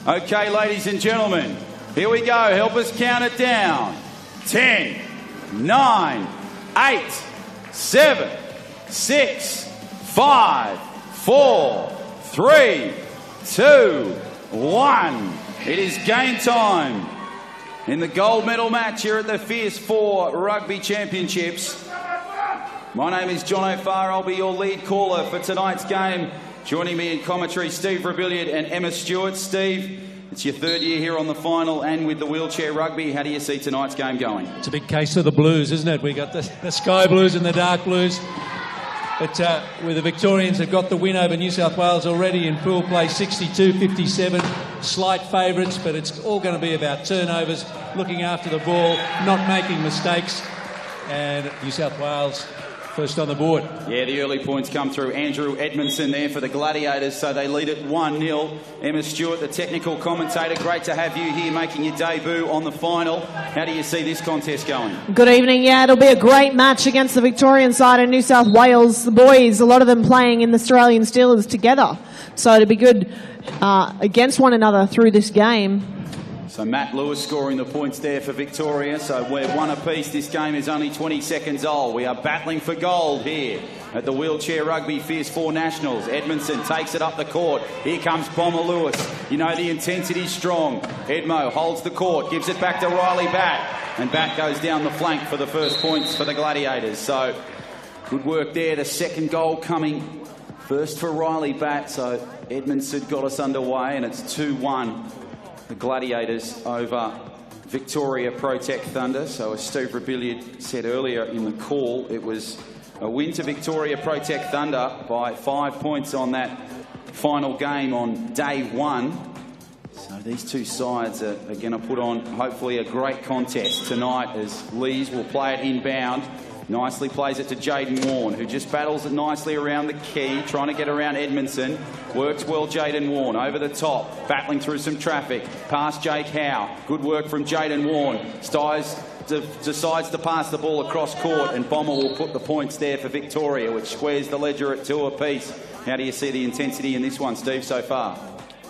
Okay, ladies and gentlemen, here we go. Help us count it down. 10, 9, 8, 7, 6, 5, 4, 3, 2, 1. It is game time in the gold medal match here at the Fierce 4 Rugby Championships. My name is John O'Farr. I'll be your lead caller for tonight's game. Joining me in commentary, Steve Rebilliard and Emma Stewart. Steve, it's your third year here on the final and with the wheelchair rugby. How do you see tonight's game going? It's a big case of the blues, isn't it? We got the sky blues and the dark blues. But where the Victorians have got the win over New South Wales already in pool play, 62-57, slight favourites, but it's all going to be about turnovers, looking after the ball, not making mistakes, and New South Wales first on the board. Yeah, the early points come through. Andrew Edmondson there for the Gladiators, so they lead at 1-0. Emma Stewart, the technical commentator, great to have you here making your debut on the final. How do you see this contest going? Good evening. Yeah, it'll be a great match against the Victorian side of New South Wales. The boys, a lot of them playing in the Australian Steelers together, so it'll be good against one another through this game. So Matt Lewis scoring the points there for Victoria. So we're one apiece. This game is only 20 seconds old. We are battling for gold here at the Wheelchair Rugby Fierce 4 Nationals. Edmondson takes it up the court. Here comes Bomber Lewis. You know the intensity's strong. Edmo holds the court, gives it back to Riley Batt. And Batt goes down the flank for the first points for the Gladiators. So good work there. The second goal coming first for Riley Batt. So Edmondson got us underway and it's 2-1. The Gladiators over Victoria Protect Thunder. So as Steve Rebilliard said earlier in the call, it was a win to Victoria Protect Thunder by 5 points on that final game on day one. So these two sides are going to put on hopefully a great contest tonight as Lees will play it inbound. Nicely plays it to Jaden Warren, who just battles it nicely around the key, trying to get around Edmondson. Works well, Jaden Warren, over the top, battling through some traffic. Past Jake Howe. Good work from Jaden Warren. Decides to pass the ball across court, and Bomber will put the points there for Victoria, which squares the ledger at 2 apiece. How do you see the intensity in this one, Steve, so far?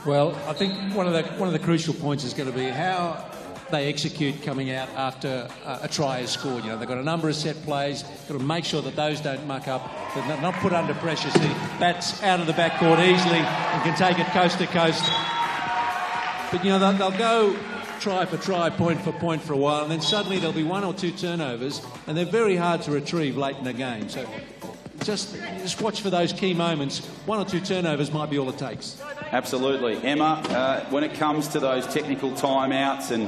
Well, I think one of the crucial points is going to be how they execute coming out after a try is scored. You know, they've got a number of set plays, got to make sure that those don't muck up, they're not put under pressure. See, Batt's out of the backcourt easily and can take it coast to coast. But, you know, they'll go try for try, point for point for a while, and then suddenly there'll be 1 or 2 turnovers, and they're very hard to retrieve late in the game. So just watch for those key moments. 1 or 2 turnovers might be all it takes. Absolutely. Emma, when it comes to those technical timeouts and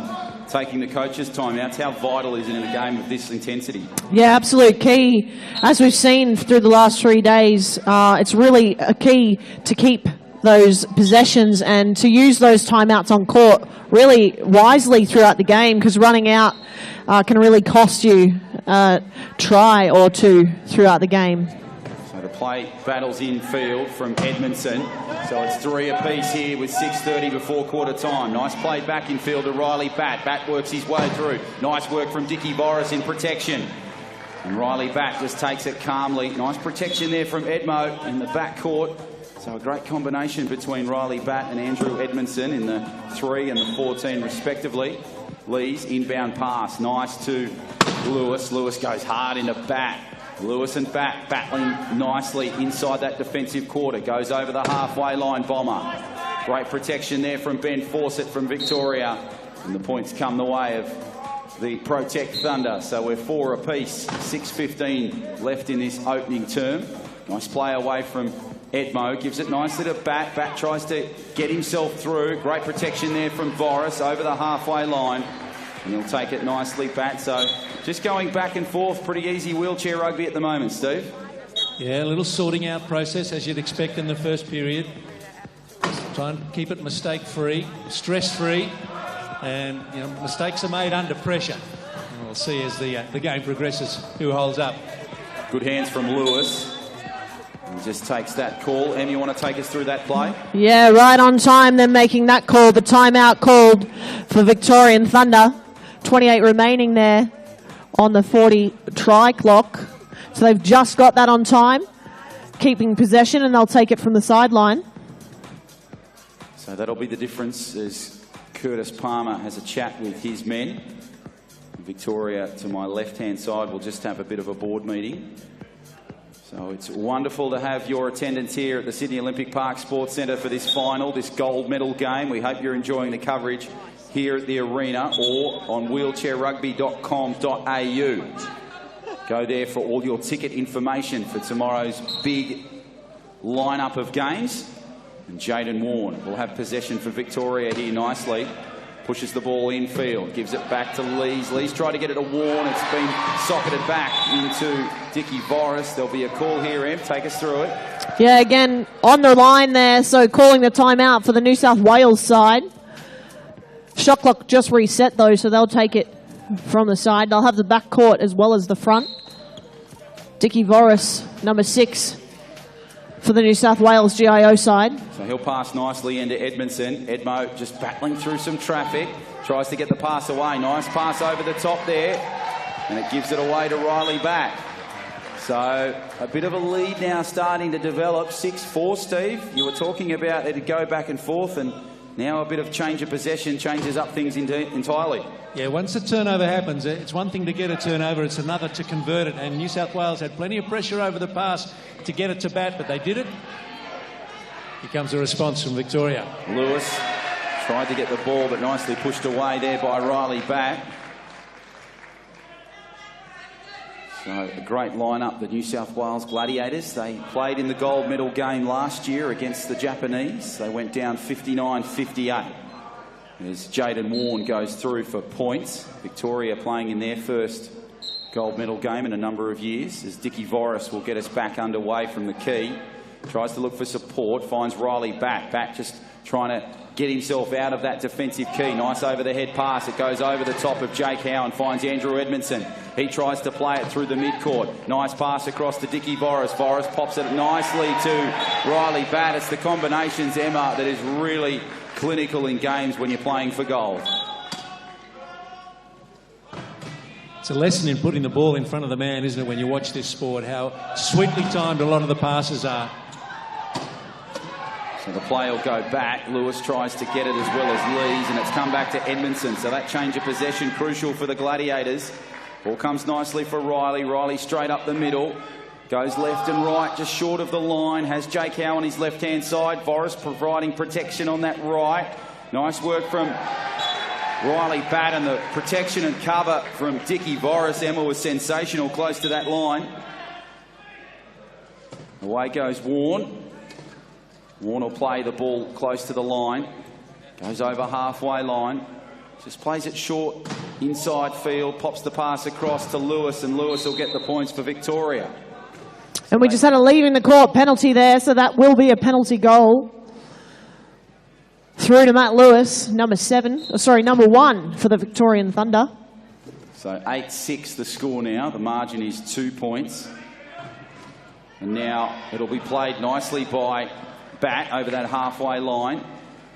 taking the coaches' timeouts, how vital is it in a game of this intensity? Yeah, absolute key. As we've seen through the last 3 days, it's really a key to keep those possessions and to use those timeouts on court really wisely throughout the game, because running out can really cost you a try or 2 throughout the game. So the play battles infield from Edmondson. So it's 3 apiece here with 6:30 before quarter time. Nice play back infield to Riley Batt. Batt works his way through. Nice work from Dickie Boris in protection. And Riley Batt just takes it calmly. Nice protection there from Edmo in the backcourt. So a great combination between Riley Batt and Andrew Edmondson in the 3 and the 14 respectively. Lees, inbound pass. Nice to Lewis. Lewis goes hard into Batt. Lewis and Batt battling nicely inside that defensive quarter. Goes over the halfway line, Bomber. Great protection there from Ben Fawcett from Victoria. And the points come the way of the Protect Thunder. So we're 4 apiece. 6:15 left in this opening term. Nice play away from Edmo. Gives it nicely to Batt. Batt tries to get himself through. Great protection there from Boris over the halfway line. And he'll take it nicely, Batt. So just going back and forth, pretty easy wheelchair rugby at the moment, Steve. Yeah, a little sorting out process as you'd expect in the first period. Just try and keep it mistake-free, stress-free, and you know, mistakes are made under pressure. And we'll see as the game progresses who holds up. Good hands from Lewis. He just takes that call. Em, you want to take us through that play? Yeah, right on time. They're making that call. The timeout called for Victorian Thunder. 28 remaining there on the 40 try clock. So they've just got that on time, keeping possession, and they'll take it from the sideline. So So that'll be the difference as Curtis Palmer has a chat with his men. Victoria, to my left-hand side, will just have a bit of a board meeting. So it's wonderful to have your attendance here at the Sydney Olympic Park Sports Centre for this final, this gold medal game. We hope you're enjoying the coverage here at the arena or on wheelchairrugby.com.au. Go there for all your ticket information for tomorrow's big lineup of games. And Jaden Warne will have possession for Victoria here nicely. Pushes the ball infield, gives it back to Lees. Lees tried to get it to Warne. It's been socketed back into Dickie Voris. There'll be a call here, Em. Take us through it. Yeah, again, on the line there, so calling the timeout for the New South Wales side. Shot clock just reset, though, so they'll take it from the side. They'll have the back court as well as the front. Dickie Voris, number 6. For the New South Wales GIO side. So he'll pass nicely into Edmondson. Edmo just battling through some traffic. Tries to get the pass away. Nice pass over the top there. And it gives it away to Riley back. So a bit of a lead now starting to develop. 6-4, Steve. You were talking about it'd go back and forth, and now a bit of change of possession changes up things entirely. Yeah, once a turnover happens, it's one thing to get a turnover, it's another to convert it. And New South Wales had plenty of pressure over the pass to get it to bat, but they did it. Here comes a response from Victoria. Lewis tried to get the ball, but nicely pushed away there by Riley back. So a great lineup, the New South Wales Gladiators. They played in the gold medal game last year against the Japanese. They went down 59-58. As Jaden Warne goes through for points. Victoria playing in their first gold medal game in a number of years. As Dickie Voris will get us back underway from the key. Tries to look for support, finds Riley back. Back just trying to get himself out of that defensive key. Nice over the head pass. It goes over the top of Jake Howe and finds Andrew Edmondson. He tries to play it through the midcourt. Nice pass across to Dickie Voris. Voris pops it nicely to Riley Batt. It's the combinations, Emma, that is really clinical in games when you're playing for gold. It's a lesson in putting the ball in front of the man, isn't it, when you watch this sport, how sweetly timed a lot of the passes are. So the play will go back. Lewis tries to get it as well as Lees, and it's come back to Edmondson. So that change of possession crucial for the Gladiators. Ball comes nicely for Riley. Riley straight up the middle. Goes left and right, just short of the line. Has Jake Howe on his left-hand side. Voris providing protection on that right. Nice work from Riley Batt, and the protection and cover from Dickie Voris. Emma was sensational close to that line. Away goes Warne. Warne will play the ball close to the line. Goes over halfway line. Just plays it short, inside field, pops the pass across to Lewis, and Lewis will get the points for Victoria. And we just had a leaving the court penalty there, so that will be a penalty goal. Through to Matt Lewis, number 1 for the Victorian Thunder. So 8-6 the score now. The margin is 2 points. And now it'll be played nicely by Batt over that halfway line.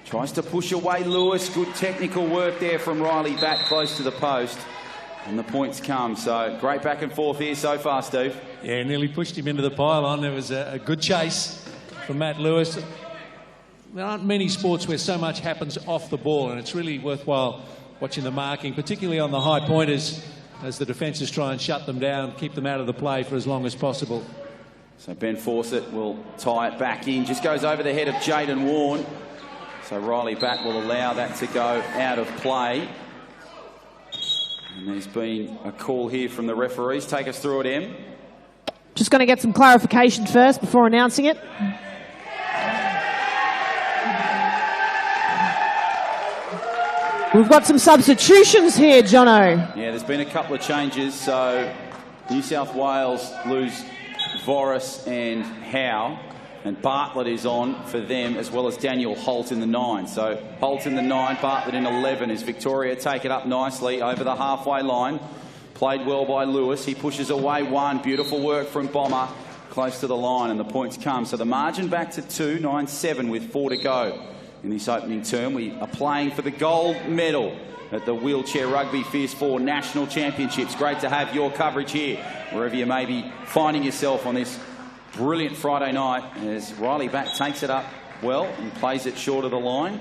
Tries to push away Lewis. Good technical work there from Riley Batt close to the post. And the points come. So great back and forth here so far, Steve. Yeah, nearly pushed him into the pylon. There was a good chase from Matt Lewis. There aren't many sports where so much happens off the ball, and it's really worthwhile watching the marking, particularly on the high pointers, as the defences try and shut them down, keep them out of the play for as long as possible. So Ben Fawcett will tie it back in. Just goes over the head of Jaden Warne. So Riley Batt will allow that to go out of play. And there's been a call here from the referees. Take us through it, Em. Just going to get some clarification first before announcing it. We've got some substitutions here, Jono. Yeah, there's been a couple of changes. So New South Wales lose Voris and Howe, and Bartlett is on for them, as well as Daniel Holt in the 9. So Holt in the 9, Bartlett in 11, as Victoria take it up nicely over the halfway line. Played well by Lewis. He pushes away one. Beautiful work from Bomber close to the line, and the points come. So the margin back to 2, 9-7 with 4 to go in this opening term. We are playing for the gold medal at the Wheelchair Rugby Fierce 4 National Championships. Great to have your coverage here, wherever you may be finding yourself on this brilliant Friday night, as Riley Batt takes it up well and plays it short of the line.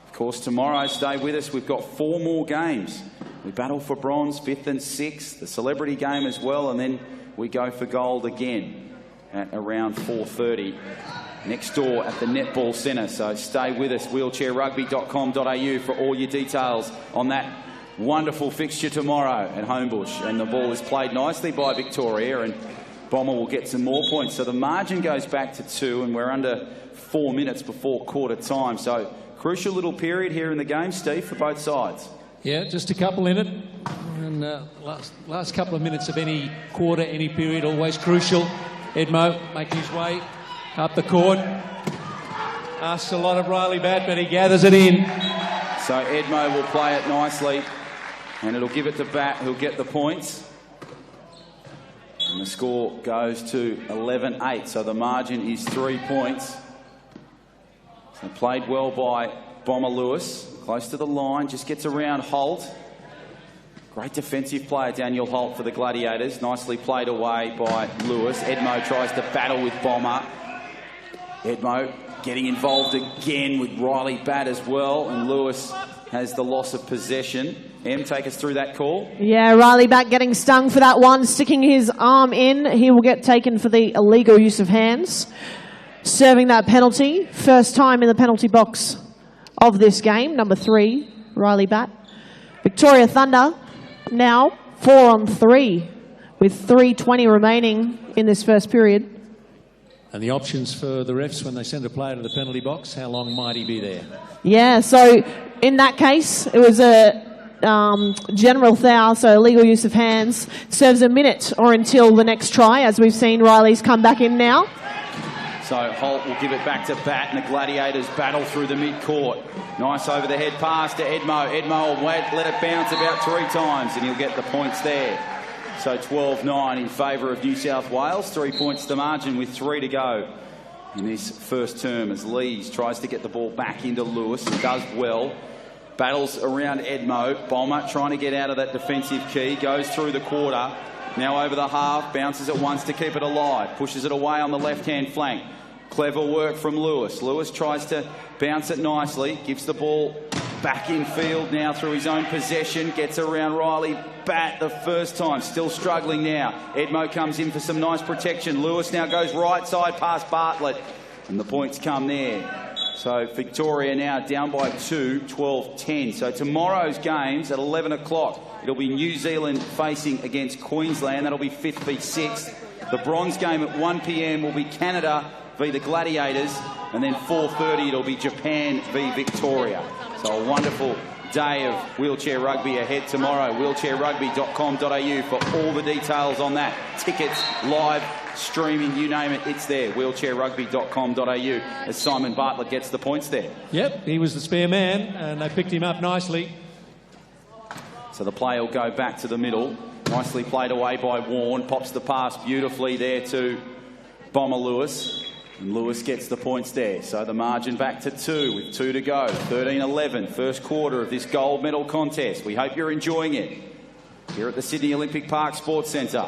Of course, tomorrow, stay with us, we've got 4 more games. We battle for bronze, 5th and 6th, the celebrity game as well, and then we go for gold again at around 4:30 next door at the Netball Centre. So stay with us, wheelchairrugby.com.au for all your details on that wonderful fixture tomorrow at Homebush. And the ball is played nicely by Victoria, and Bomber will get some more points. So the margin goes back to 2, and we're under 4 minutes before quarter time. So crucial little period here in the game, Steve, for both sides. Yeah, just a couple in it. And last couple of minutes of any quarter, any period, always crucial. Edmo making his way up the court. Asks a lot of Riley Batt, but he gathers it in. So Edmo will play it nicely, and it'll give it to Batt, who'll get the points. And the score goes to 11-8, so the margin is 3 points. So played well by Bomber Lewis, close to the line, just gets around Holt. Great defensive player, Daniel Holt, for the Gladiators. Nicely played away by Lewis. Edmo tries to battle with Bomber. Edmo getting involved again with Riley Batt as well, and Lewis has the loss of possession. Em, take us through that call. Yeah, Riley Batt getting stung for that one, sticking his arm in. He will get taken for the illegal use of hands. Serving that penalty, first time in the penalty box of this game, number 3, Riley Batt. Victoria Thunder now 4-on-3 with 3:20 remaining in this first period. And the options for the refs when they send a player to the penalty box, how long might he be there? Yeah, so in that case, it was a general foul, so illegal use of hands. Serves a minute or until the next try, as we've seen Riley's come back in now. So Holt will give it back to Batt, and the Gladiators battle through the mid-court. Nice over-the-head pass to Edmo. Edmo will let it bounce about 3 times, and he'll get the points there. So 12-9 in favour of New South Wales. 3 points to margin with 3 to go in this first term, as Lees tries to get the ball back into Lewis and does well. Battles around Edmo. Bomber trying to get out of that defensive key. Goes through the quarter. Now over the half. Bounces it once to keep it alive. Pushes it away on the left-hand flank. Clever work from Lewis. Lewis tries to bounce it nicely. Gives the ball back in field now through his own possession. Gets around Riley Batt the first time. Still struggling now. Edmo comes in for some nice protection. Lewis now goes right side past Bartlett. And the points come there. So Victoria now down by 2, 12-10. So tomorrow's games at 11 o'clock. It'll be New Zealand facing against Queensland. That'll be 5th v 6th. The bronze game at 1 p.m. will be Canada v the Gladiators. And then 4:30 it'll be Japan v Victoria. So a wonderful day of wheelchair rugby ahead tomorrow. Wheelchairrugby.com.au for all the details on that. Tickets, live, streaming, you name it, it's there. Wheelchairrugby.com.au as Simon Bartlett gets the points there. Yep, he was the spare man, and they picked him up nicely. So the play will go back to the middle. Nicely played away by Warren. Pops the pass beautifully there to Bomber Lewis. And Lewis gets the points there. So the margin back to 2 with 2 to go. 13-11, first quarter of this gold medal contest. We hope you're enjoying it here at the Sydney Olympic Park Sports Centre.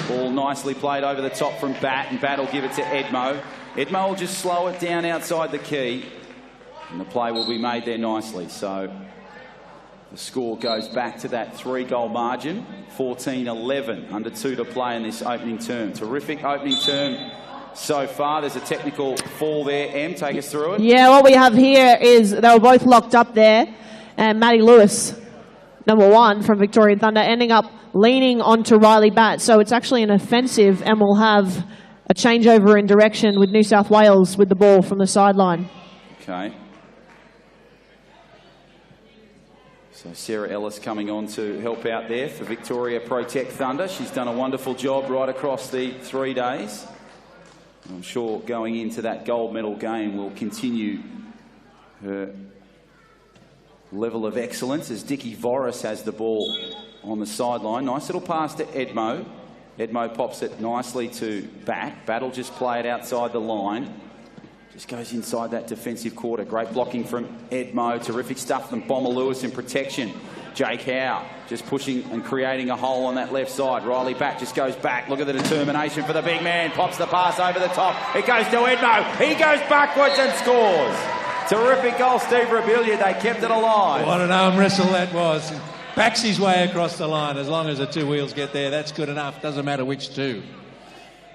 Ball nicely played over the top from Batt, and Batt will give it to Edmo. Edmo will just slow it down outside the key, and the play will be made there nicely. So the score goes back to that 3-goal margin. 14-11, under 2 to play in this opening term. Terrific opening term so far. There's a technical fall there. Em, take us through it. Yeah, what we have here is they were both locked up there, and Matty Lewis, number 1 from Victorian Thunder, ending up leaning onto Riley Batt. So it's actually an offensive, and we'll have a changeover in direction with New South Wales with the ball from the sideline. Okay. So Sarah Ellis coming on to help out there for Victoria Protect Thunder. She's done a wonderful job right across the 3 days. I'm sure going into that gold medal game will continue her level of excellence as Dickie Voris has the ball on the sideline. Nice little pass to Edmo. Edmo pops it nicely to Batt. Batt will just play it outside the line. Just goes inside that defensive quarter. Great blocking from Edmo. Terrific stuff from Bomber Lewis in protection. Jake Howe just pushing and creating a hole on that left side. Riley Batt just goes back. Look at the determination for the big man. Pops the pass over the top. It goes to Edmo. He goes backwards and scores. Terrific goal, Steve Rebilliard. They kept it alive. What an arm wrestle that was. Backs his way across the line. As long as the two wheels get there, that's good enough. Doesn't matter which two.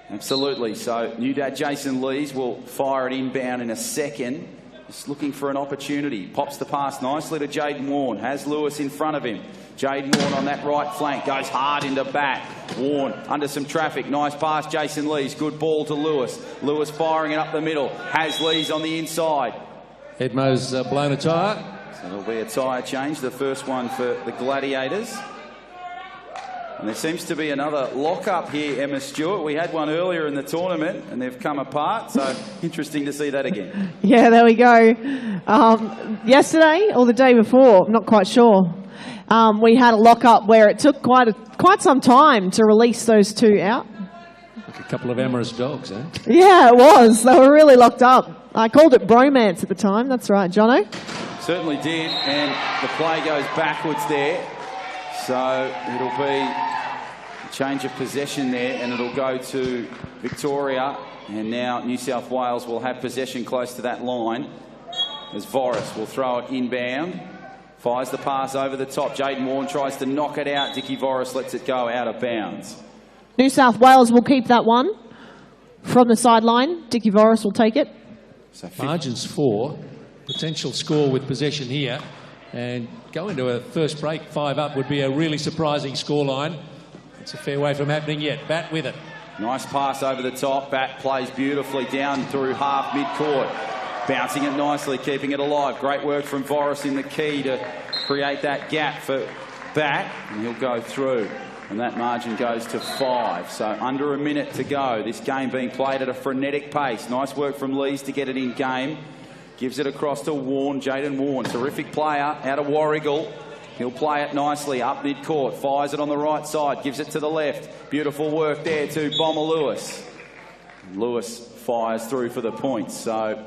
Absolutely. So new dad Jason Lees will fire it inbound in a second. Just looking for an opportunity. Pops the pass nicely to Jaden Warne. Has Lewis in front of him. Jaden Warne on that right flank. Goes hard into Batt. Warne under some traffic. Nice pass, Jason Lees. Good ball to Lewis. Lewis firing it up the middle. Has Lees on the inside. Edmo's blown a tyre. So there'll be a tyre change. The first one for the Gladiators. And there seems to be another lock-up here, Emma Stewart. We had one earlier in the tournament and they've come apart, so interesting to see that again. Yeah, there we go. Yesterday or the day before, I'm not quite sure, we had a lock-up where it took quite some time to release those two out. Like a couple of amorous dogs, eh? Yeah, it was. They were really locked up. I called it bromance at the time. That's right, Jono. Certainly did, and the play goes backwards there. So it'll be a change of possession there, and it'll go to Victoria. And now New South Wales will have possession close to that line as Voris will throw it inbound. Fires the pass over the top. Jaden Warne tries to knock it out. Dickie Voris lets it go out of bounds. New South Wales will keep that one from the sideline. Dickie Voris will take it. So margins 4. Potential score with possession here. And going to a first break 5 up would be a really surprising scoreline. It's a fair way from happening yet. Batt with it. Nice pass over the top. Batt plays beautifully down through half mid-court. Bouncing it nicely, keeping it alive. Great work from Voris in the key to create that gap for Batt. And he'll go through. And that margin goes to 5. So under a minute to go. This game being played at a frenetic pace. Nice work from Lees to get it in game. Gives it across to Warne, Jaden Warne. Terrific player out of Warrigal. He'll play it nicely up mid-court. Fires it on the right side. Gives it to the left. Beautiful work there to Bomber Lewis. Lewis fires through for the points. So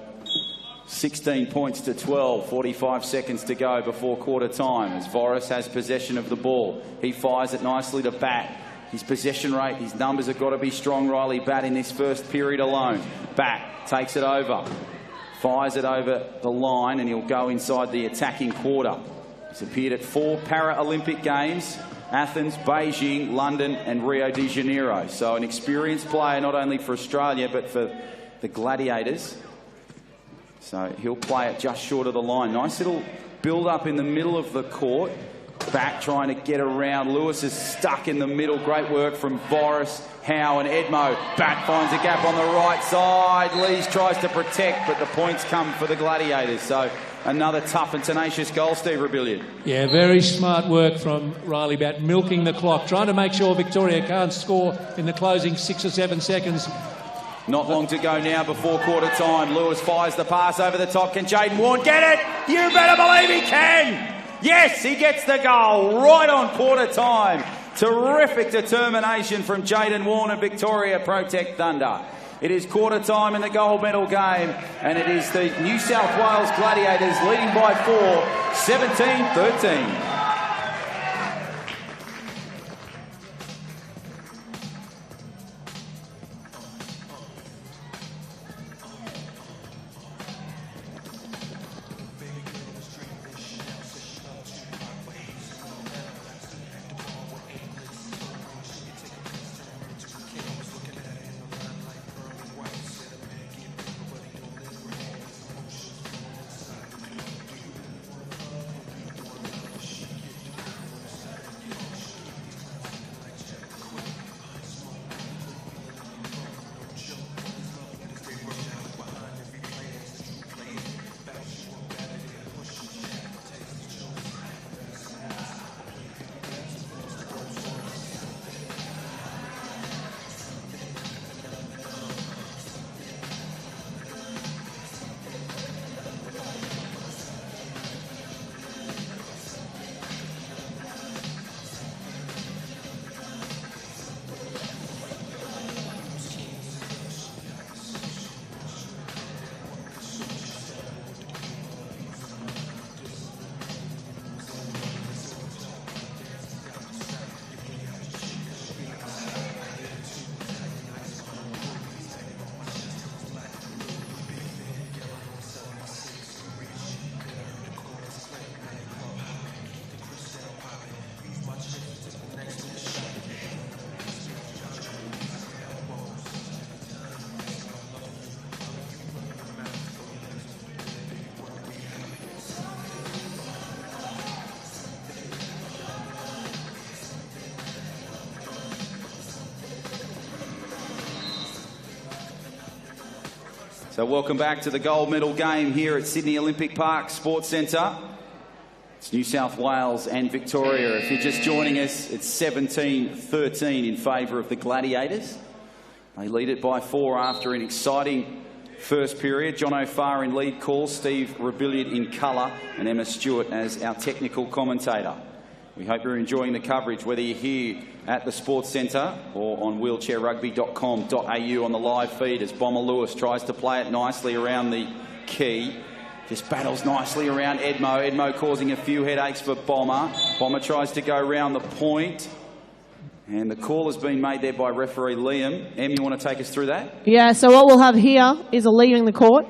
16 points to 12. 45 seconds to go before quarter time as Voris has possession of the ball. He fires it nicely to Batt. His possession rate, his numbers have got to be strong, Riley Batt, in this first period alone. Batt takes it over. Fires it over the line and he'll go inside the attacking quarter. He's appeared at 4 Paralympic Games, Athens, Beijing, London and Rio de Janeiro. So an experienced player not only for Australia but for the Gladiators. So he'll play it just short of the line. Nice little build up in the middle of the court. Back trying to get around. Lewis is stuck in the middle. Great work from Voris, Howe and Edmo. Batt finds a gap on the right side. Lees tries to protect, but the points come for the Gladiators. So another tough and tenacious goal, Steve Rebilliard. Yeah, very smart work from Riley Batt, milking the clock, trying to make sure Victoria can't score in the closing 6 or 7 seconds. Not long to go now before quarter time. Lewis fires the pass over the top. Can Jaden Warne get it? You better believe he can! Yes, he gets the goal right on quarter time. Terrific determination from Jaden Warne and Victoria Protect Thunder. It is quarter time in the gold medal game, and it is the New South Wales Gladiators leading by 4, 17-13. So welcome back to the gold medal game here at Sydney Olympic Park Sports Centre. It's New South Wales and Victoria. If you're just joining us, it's 17-13 in favour of the Gladiators. They lead it by 4 after an exciting first period. John O'Farr in lead call, Steve Rebilliard in colour, and Emma Stewart as our technical commentator. We hope you're enjoying the coverage, whether you're here at the Sports Centre or on wheelchairrugby.com.au on the live feed, as Bomber Lewis tries to play it nicely around the key. Just battles nicely around Edmo. Edmo causing a few headaches for Bomber. Bomber tries to go round the point. And the call has been made there by referee Liam. Em, you want to take us through that? Yeah, so what we'll have here is a leaving the court.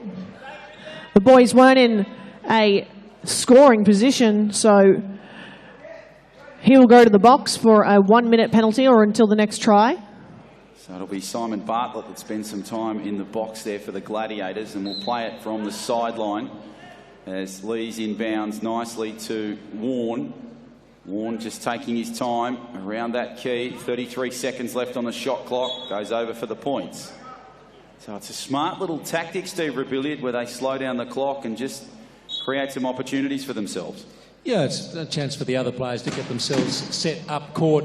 The boys weren't in a scoring position, so he will go to the box for a 1-minute penalty or until the next try. So it'll be Simon Bartlett that spends some time in the box there for the Gladiators, and we'll play it from the sideline as Lee's inbounds nicely to Warne. Warne just taking his time around that key. 33 seconds left on the shot clock. Goes over for the points. So it's a smart little tactic, Steve Rebilliard, where they slow down the clock and just create some opportunities for themselves. Yeah, it's a chance for the other players to get themselves set up court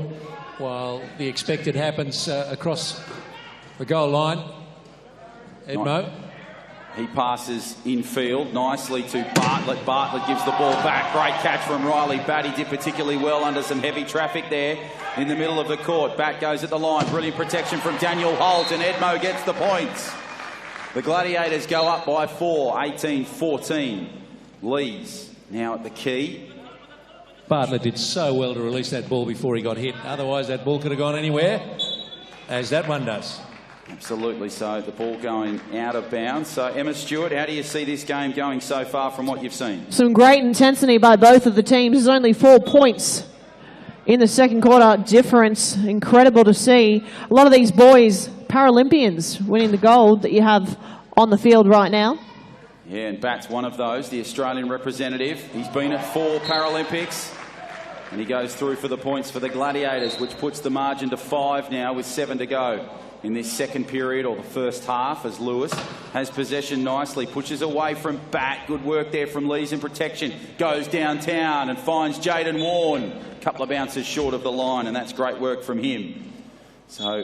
while the expected happens across the goal line. Edmo. He passes infield nicely to Bartlett. Bartlett gives the ball back. Great catch from Riley Batt. He did particularly well under some heavy traffic there in the middle of the court. Batt goes at the line. Brilliant protection from Daniel Holt, and Edmo gets the points. The Gladiators go up by 4, 18-14. Lees now at the key. Bartlett did so well to release that ball before he got hit. Otherwise, that ball could have gone anywhere, as that one does. Absolutely so. The ball going out of bounds. So, Emma Stewart, how do you see this game going so far from what you've seen? Some great intensity by both of the teams. There's only 4 points in the second quarter difference. Incredible to see. A lot of these boys, Paralympians, winning the gold that you have on the field right now. Yeah, and Batt's one of those, the Australian representative. He's been at 4 Paralympics, and he goes through for the points for the Gladiators, which puts the margin to 5 now with 7 to go in this second period, or the first half, as Lewis has possession nicely, pushes away from Batt. Good work there from Lees in protection. Goes downtown and finds Jaden Warne. A couple of bounces short of the line, and that's great work from him. So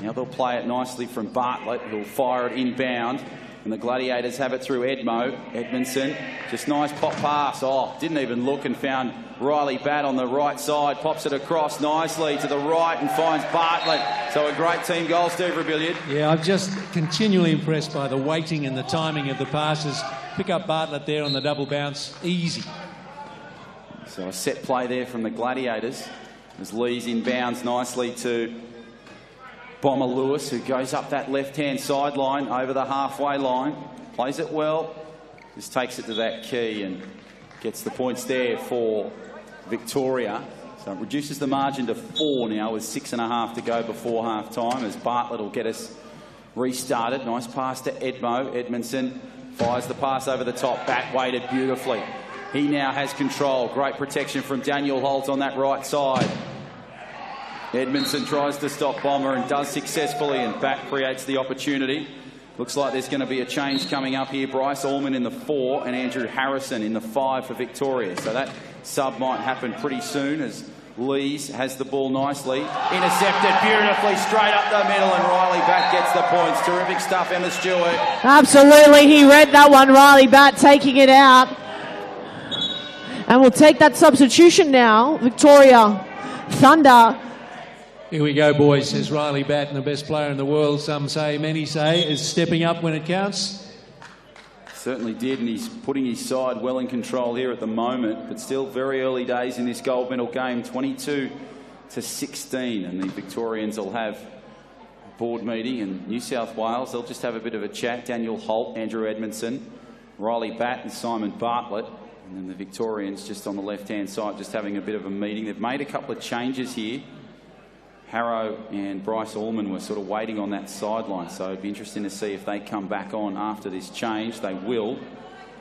now they'll play it nicely from Bartlett, who'll fire it inbound. And the Gladiators have it through Edmo. Edmondson, just nice pop pass. Oh, didn't even look and found Riley Batt on the right side. Pops it across nicely to the right and finds Bartlett. So a great team goal, Steve Rebilliard. Yeah, I'm just continually impressed by the weighting and the timing of the passes. Pick up Bartlett there on the double bounce. Easy. So a set play there from the Gladiators as Lees inbounds nicely to Bomber Lewis, who goes up that left-hand sideline over the halfway line. Plays it well. Just takes it to that key and gets the points there for Victoria. So it reduces the margin to 4 now with 6.5 to go before half-time, as Bartlett will get us restarted. Nice pass to Edmo. Edmondson fires the pass over the top. Batt weighted beautifully. He now has control. Great protection from Daniel Holt on that right side. Edmondson tries to stop Bomber and does successfully, and Batt creates the opportunity. Looks like there's going to be a change coming up here. Bryce Allman in the 4 and Andrew Harrison in the 5 for Victoria. So that sub might happen pretty soon, as Lees has the ball nicely. Intercepted beautifully straight up the middle, and Riley Batt gets the points. Terrific stuff, Emma Stewart. Absolutely, he read that one. Riley Batt taking it out. And we'll take that substitution now. Victoria Thunder. Here we go, boys, says Riley Batt, and the best player in the world, some say, many say, is stepping up when it counts. Certainly did, and he's putting his side well in control here at the moment, but still very early days in this gold medal game, 22-16, and the Victorians will have a board meeting, and New South Wales, they'll just have a bit of a chat. Daniel Holt, Andrew Edmondson, Riley Batt and Simon Bartlett, and then the Victorians just on the left-hand side, just having a bit of a meeting. They've made a couple of changes here. Harrow and Bryce Allman were sort of waiting on that sideline, so it'd be interesting to see if they come back on after this change. They will.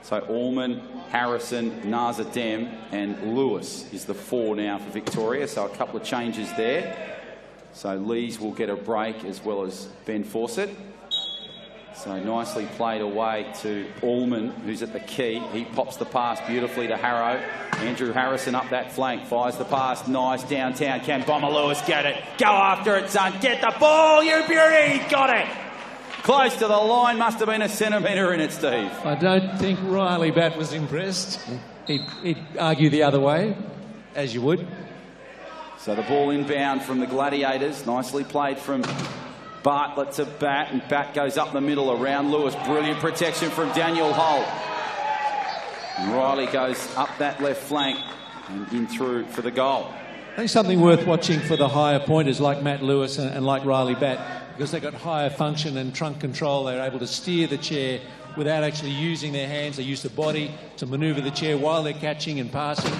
So Allman, Harrison, Nazadem and Lewis is the 4 now for Victoria, so a couple of changes there. So Lees will get a break, as well as Ben Fawcett. So nicely played away to Allman, who's at the key. He pops the pass beautifully to Harrow. Andrew Harrison up that flank, fires the pass, nice downtown. Can Bomber Lewis get it? Go after it, son. Get the ball, you beauty. Got it. Close to the line, must have been a centimetre in it, Steve. I don't think Riley Batt was impressed. He'd argue the other way, as you would. So the ball inbound from the Gladiators. Nicely played from Bartlett to Batt, and Batt goes up the middle around Lewis. Brilliant protection from Daniel Holt. And Riley goes up that left flank and in through for the goal. I think something worth watching for the higher pointers like Matt Lewis and like Riley Batt, because they've got higher function and trunk control. They're able to steer the chair without actually using their hands. They use the body to manoeuvre the chair while they're catching and passing.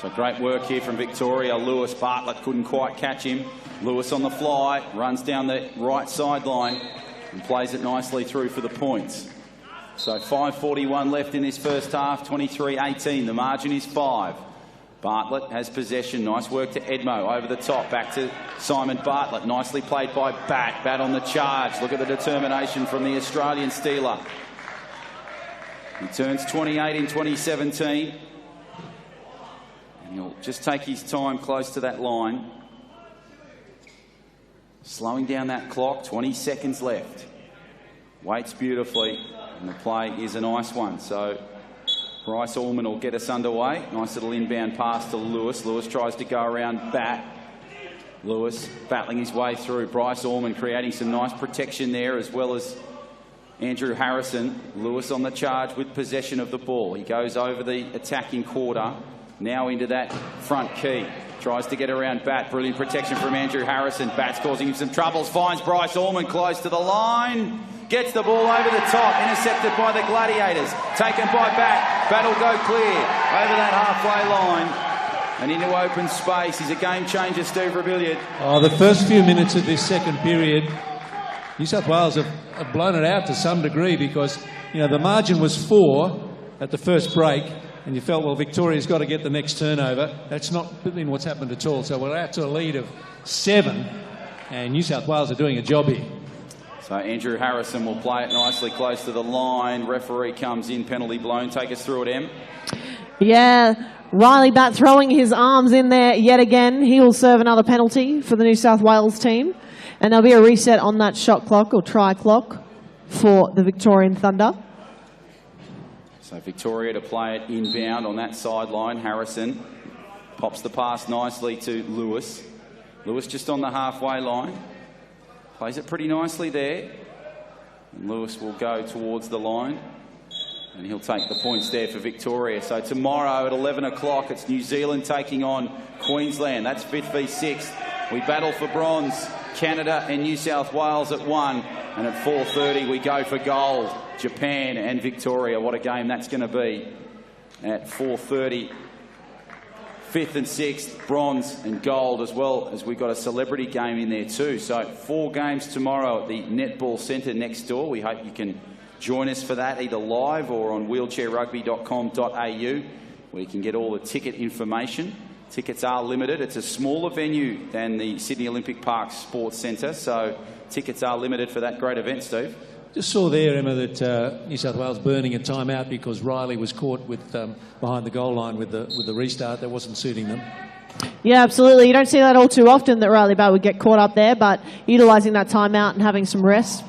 So great work here from Victoria. Lewis, Bartlett couldn't quite catch him. Lewis on the fly, runs down the right sideline and plays it nicely through for the points. So 5:41 left in this first half, 23-18. The margin is 5. Bartlett has possession. Nice work to Edmo over the top. Back to Simon Bartlett. Nicely played by Batt. Batt on the charge. Look at the determination from the Australian Steeler. He turns 28 in 2017. And he'll just take his time close to that line. Slowing down that clock. 20 seconds left. Waits beautifully. And the play is a nice one. So Bryce Allman will get us underway. Nice little inbound pass to Lewis. Lewis tries to go around Batt. Lewis battling his way through. Bryce Allman creating some nice protection there, as well as Andrew Harrison. Lewis on the charge with possession of the ball. He goes over the attacking quarter. Now into that front key. Tries to get around Batt. Brilliant protection from Andrew Harrison. Batt's causing him some troubles. Finds Bryce Allman close to the line. Gets the ball over the top. Intercepted by the Gladiators. Taken by Batt. Batt will go clear over that halfway line and into open space. He's a game changer, Steve Rebilliard. Oh, the first few minutes of this second period, New South Wales have blown it out to some degree, because, you know, the margin was 4 at the first break, and you felt, well, Victoria's got to get the next turnover. That's not been what's happened at all. So we're out to a lead of 7, and New South Wales are doing a job here. So Andrew Harrison will play it nicely close to the line. Referee comes in, penalty blown. Take us through it, Em. Yeah, Riley Batt throwing his arms in there yet again. He will serve another penalty for the New South Wales team. And there'll be a reset on that shot clock or try clock for the Victorian Thunder. So Victoria to play it inbound on that sideline. Harrison pops the pass nicely to Lewis. Lewis just on the halfway line. Plays it pretty nicely there. And Lewis will go towards the line. And he'll take the points there for Victoria. So tomorrow at 11 o'clock, it's New Zealand taking on Queensland. That's 5th v 6th. We battle for bronze. Canada and New South Wales at 1. And at 4:30, we go for gold. Japan and Victoria. What a game that's going to be. At 4:30, 5th and 6th, bronze and gold, as well as we've got a celebrity game in there too. So 4 games tomorrow at the Netball Centre next door. We hope you can join us for that, either live or on wheelchairrugby.com.au, where you can get all the ticket information. Tickets are limited. It's a smaller venue than the Sydney Olympic Park Sports Centre, so tickets are limited for that great event, Steve. Just saw there, Emma, that New South Wales burning a timeout because Riley was caught with behind the goal line with the restart. That wasn't suiting them. Yeah, absolutely. You don't see that all too often, that Riley Batt would get caught up there, but utilising that timeout and having some rest.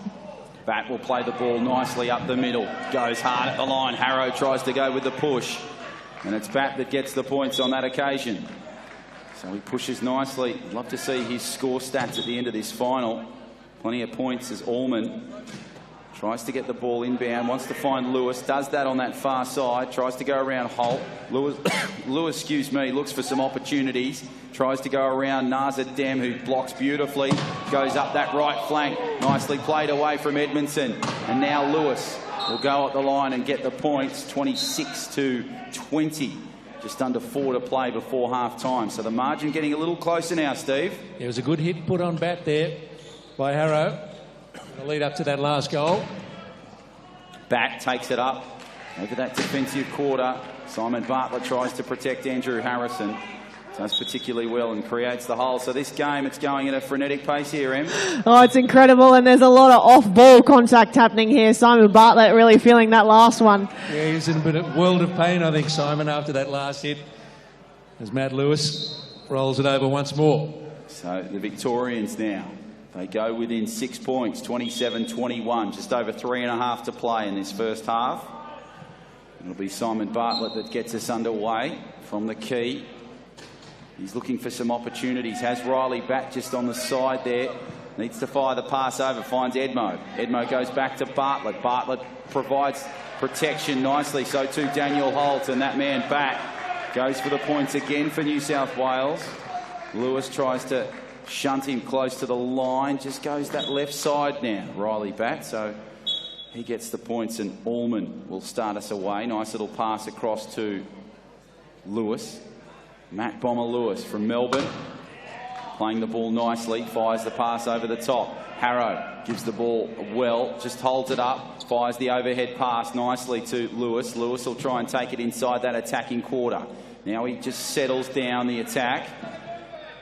Batt will play the ball nicely up the middle. Goes hard at the line. Harrow tries to go with the push. And it's Batt that gets the points on that occasion. So he pushes nicely. Love to see his score stats at the end of this final. Plenty of points as Allman tries to get the ball inbound, wants to find Lewis, does that on that far side, tries to go around Holt. Lewis, looks for some opportunities, tries to go around Nazir Dem, who blocks beautifully, goes up that right flank, nicely played away from Edmondson. And now Lewis will go at the line and get the points, 26-20. Just under 4 to play before half-time. So the margin getting a little closer now, Steve. There was a good hit put on Batt there by Harrow. The lead up to that last goal. Batt takes it up over that defensive quarter. Simon Bartlett tries to protect Andrew Harrison. Does particularly well and creates the hole. So this game, it's going at a frenetic pace here, Em. Oh, it's incredible, and there's a lot of off-ball contact happening here. Simon Bartlett really feeling that last one. Yeah, he's in a world of pain, I think, Simon, after that last hit, as Matt Lewis rolls it over once more. So the Victorians now, they go within 6 points, 27-21, just over 3.5 to play in this first half. It'll be Simon Bartlett that gets us underway from the key. He's looking for some opportunities. Has Riley back just on the side there. Needs to fire the pass over. Finds Edmo. Edmo goes back to Bartlett. Bartlett provides protection nicely. So too Daniel Holt. And that man back goes for the points again for New South Wales. Lewis tries to shunt him close to the line. Just goes that left side now. Riley back. So he gets the points and Allman will start us away. Nice little pass across to Lewis. Matt Bomber Lewis from Melbourne, playing the ball nicely, fires the pass over the top. Harrow gives the ball well, just holds it up, fires the overhead pass nicely to Lewis. Lewis will try and take it inside that attacking quarter. Now he just settles down the attack.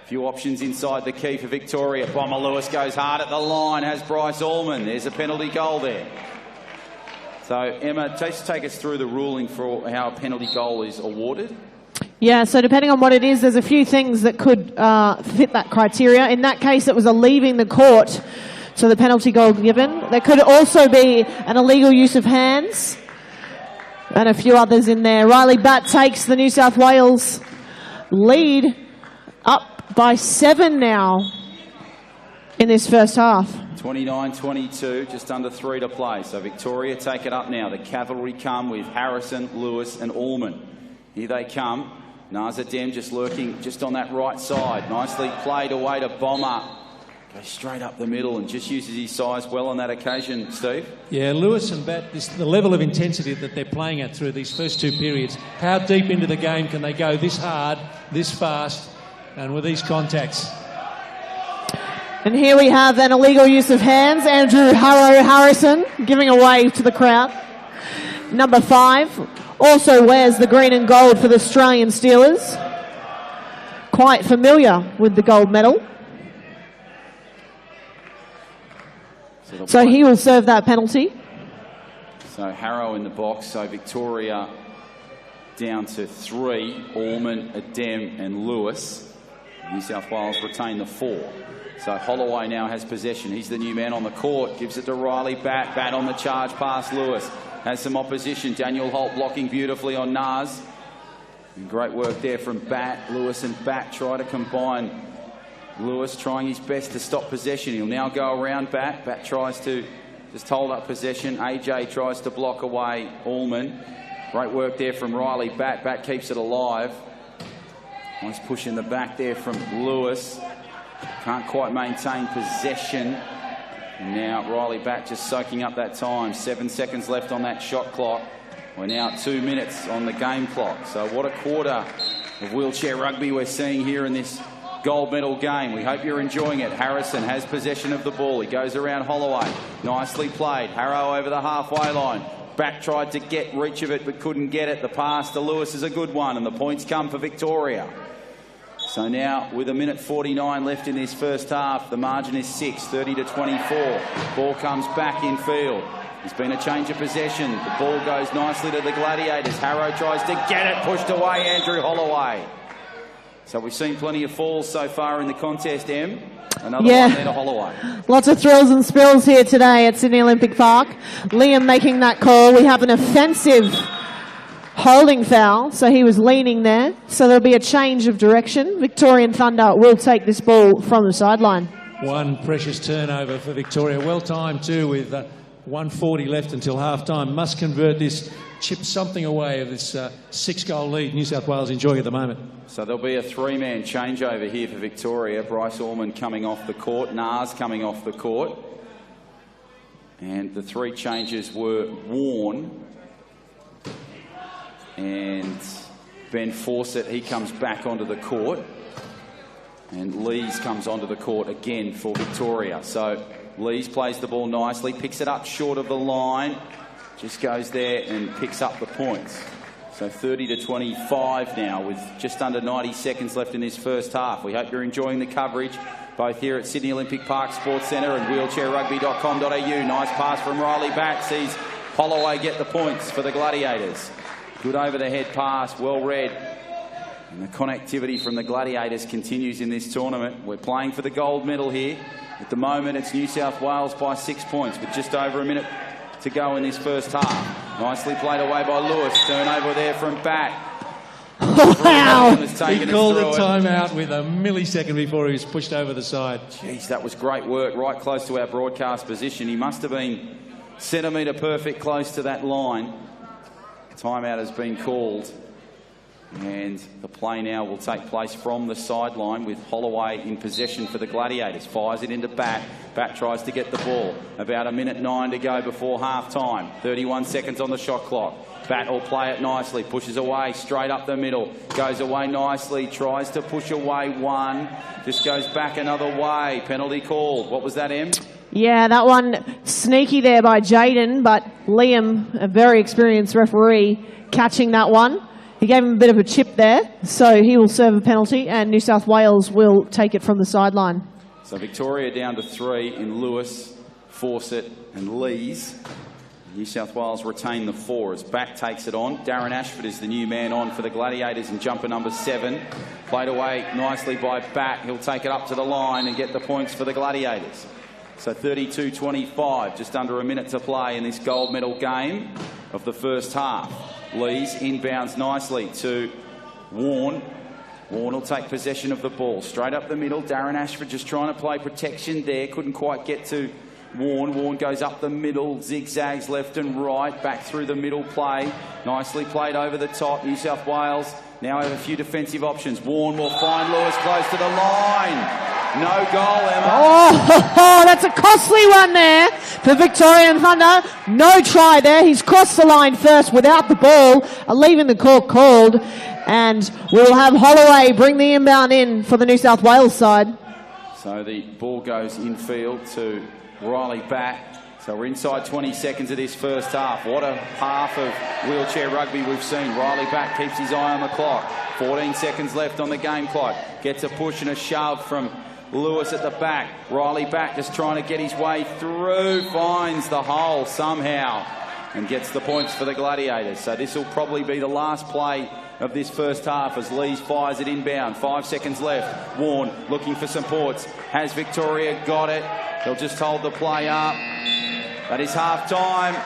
A few options inside the key for Victoria. Bomber Lewis goes hard at the line, has Bryce Allman. There's a penalty goal there. So Emma, just take us through the ruling for how a penalty goal is awarded. Yeah, so depending on what it is, there's a few things that could fit that criteria. In that case, it was a leaving the court, so the penalty goal given. There could also be an illegal use of hands and a few others in there. Riley Batt takes the New South Wales lead up by 7 now in this first half. 29-22, just under 3 to play. So Victoria take it up now. The Cavalry come with Harrison, Lewis and Allman. Here they come. Nazar Dem just lurking just on that right side. Nicely played away to Bomber. Goes straight up the middle and just uses his size well on that occasion, Steve. Yeah, Lewis and Batt, the level of intensity that they're playing at through these first 2 periods. How deep into the game can they go this hard, this fast, and with these contacts? And here we have an illegal use of hands. Andrew Harrison giving away to the crowd. Number 5. Also wears the green and gold for the Australian Steelers. Quite familiar with the gold medal. So he will serve that penalty. So Harrow in the box. So Victoria down to 3. Allman, Adem and Lewis. New South Wales retain the 4. So Holloway now has possession. He's the new man on the court. Gives it to Riley Batt. Batt on the charge past Lewis. Has some opposition. Daniel Holt blocking beautifully on Nas. And great work there from Batt. Lewis and Batt try to combine. Lewis trying his best to stop possession. He'll now go around Batt. Batt tries to just hold up possession. AJ tries to block away Allman. Great work there from Riley Batt. Batt keeps it alive. Nice push in the back there from Lewis. Can't quite maintain possession. And now Riley Batt just soaking up that time. 7 seconds left on that shot clock. We're now at 2 minutes on the game clock. So what a quarter of wheelchair rugby we're seeing here in this gold medal game. We hope you're enjoying it. Harrison has possession of the ball. He goes around Holloway. Nicely played. Harrow over the halfway line. Back tried to get reach of it but couldn't get it. The pass to Lewis is a good one and the points come for Victoria. So now, with 1:49 left in this first half, the margin is 6, 30-24. Ball comes back in field. There's been a change of possession. The ball goes nicely to the Gladiators. Harrow tries to get it, pushed away, Andrew Holloway. So we've seen plenty of falls so far in the contest, Em. Another one there to Holloway. Lots of thrills and spills here today at Sydney Olympic Park. Liam making that call. We have an offensive holding foul, so he was leaning there. So there'll be a change of direction. Victorian Thunder will take this ball from the sideline. One precious turnover for Victoria. Well timed too with 1:40 left until half-time. Must convert this, chip something away of this 6-goal lead New South Wales enjoying at the moment. So there'll be a 3-man changeover here for Victoria. Bryce Allman coming off the court, Nas coming off the court. And the 3 changes were Warne and Ben Fawcett. He comes back onto the court. And Lees comes onto the court again for Victoria. So Lees plays the ball nicely, picks it up short of the line, just goes there and picks up the points. So 30-25 now with just under 90 seconds left in this first half. We hope you're enjoying the coverage both here at Sydney Olympic Park Sports Centre and wheelchairrugby.com.au. Nice pass from Riley Batt sees Holloway get the points for the Gladiators. Good over-the-head pass, well read. And the connectivity from the Gladiators continues in this tournament. We're playing for the gold medal here. At the moment, it's New South Wales by 6 points with just over a minute to go in this first half. Nicely played away by Lewis. Turnover there from Batt. Wow! He called a timeout with a millisecond before he was pushed over the side. Jeez, that was great work, right close to our broadcast position. He must have been centimetre perfect close to that line. Timeout has been called. And the play now will take place from the sideline with Holloway in possession for the Gladiators. Fires it into Batt. Batt tries to get the ball. About 1:09 to go before half-time. 31 seconds on the shot clock. Batt will play it nicely. Pushes away straight up the middle. Goes away nicely. Tries to push away one. Just goes back another way. Penalty called. What was that, Em? Yeah, that one sneaky there by Jaden, but Liam, a very experienced referee, catching that one. He gave him a bit of a chip there, so he will serve a penalty, and New South Wales will take it from the sideline. So Victoria down to 3 in Lewis, Fawcett and Lees. New South Wales retain the 4 as Batt takes it on. Darren Ashford is the new man on for the Gladiators in jumper number 7. Played away nicely by Batt. He'll take it up to the line and get the points for the Gladiators. So 32-25, just under a minute to play in this gold medal game of the first half. Lees inbounds nicely to Warren. Warren will take possession of the ball. Straight up the middle. Darren Ashford just trying to play protection there. Couldn't quite get to Warren. Warren goes up the middle. Zigzags left and right. Back through the middle play. Nicely played over the top. New South Wales now have a few defensive options. Warren will find Lewis close to the line. No goal, Emma. Oh, that's a costly one there for Victorian Thunder. No try there. He's crossed the line first without the ball, leaving the court called. And we'll have Holloway bring the inbound in for the New South Wales side. So the ball goes infield to Riley Batt. So we're inside 20 seconds of this first half. What a half of wheelchair rugby we've seen. Riley Batt keeps his eye on the clock. 14 seconds left on the game clock. Gets a push and a shove from Lewis at the back. Riley Batt just trying to get his way through. Finds the hole somehow and gets the points for the Gladiators. So this will probably be the last play of this first half as Lees fires it inbound. 5 seconds left. Warren looking for some ports. Has Victoria got it? They'll just hold the play up. That is half-time.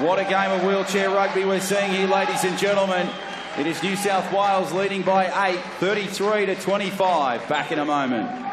What a game of wheelchair rugby we're seeing here, ladies and gentlemen. It is New South Wales leading by 8, 33-25. Back in a moment.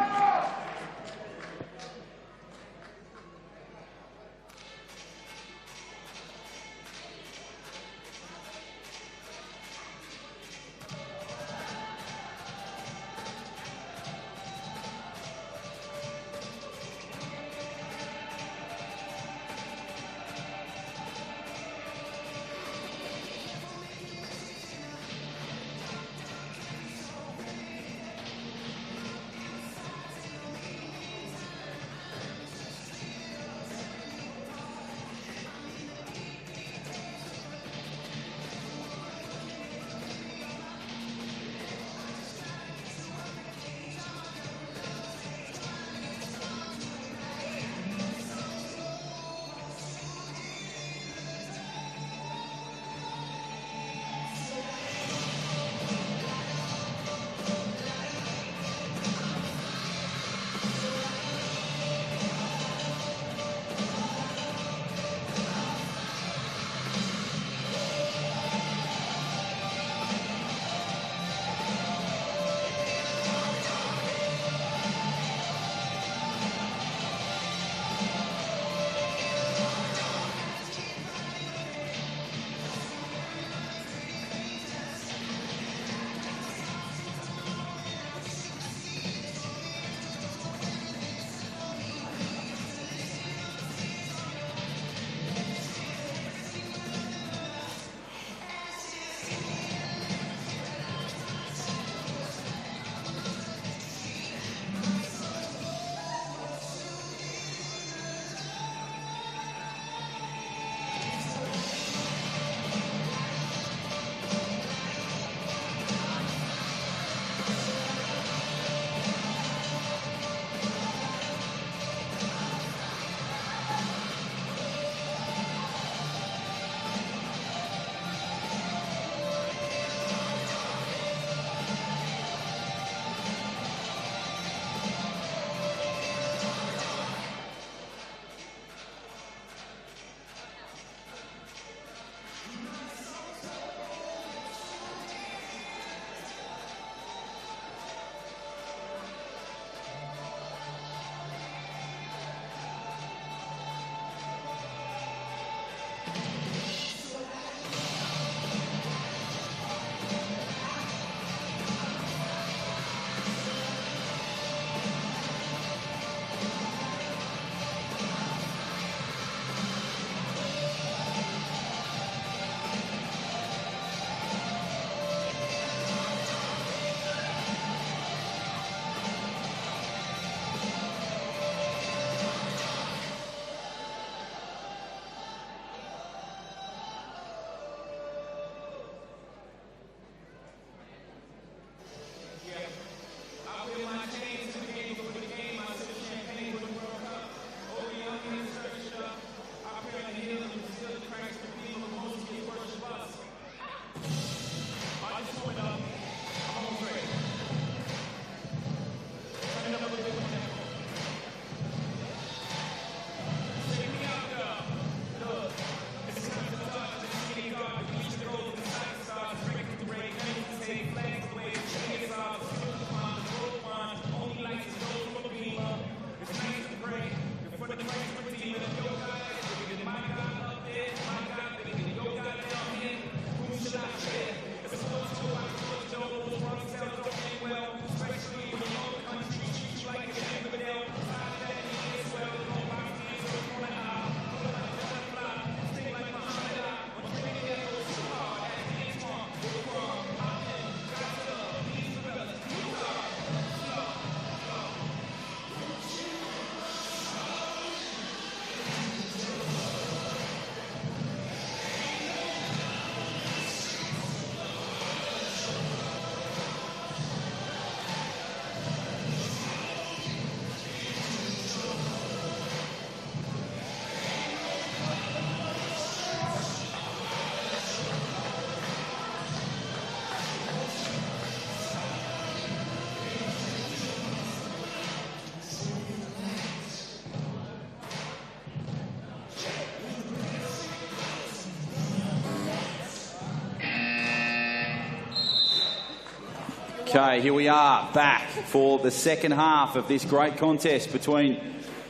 Okay, here we are back for the second half of this great contest between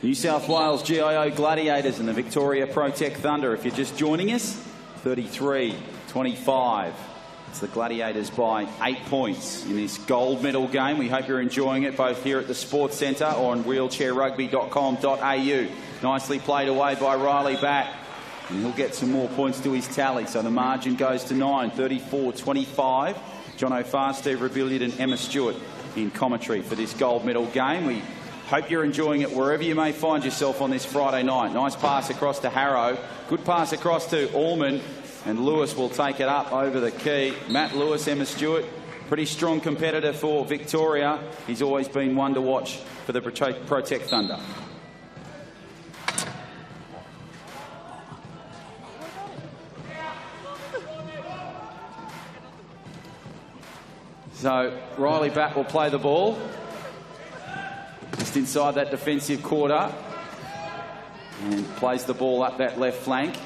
New South Wales GIO Gladiators and the Victoria Protect Thunder. If you're just joining us, 33-25. It's the Gladiators by 8 points in this gold medal game. We hope you're enjoying it both here at the Sports Centre or on wheelchairrugby.com.au. Nicely played away by Riley Batt. And he'll get some more points to his tally. So the margin goes to 9, 34-25. John O'Farr, Steve Rebilliard and Emma Stewart in commentary for this gold medal game. We hope you're enjoying it wherever you may find yourself on this Friday night. Nice pass across to Harrow. Good pass across to Allman. And Lewis will take it up over the key. Matt Lewis, Emma Stewart, pretty strong competitor for Victoria. He's always been one to watch for the Protect Thunder. So Riley Batt will play the ball just inside that defensive quarter and plays the ball up that left flank.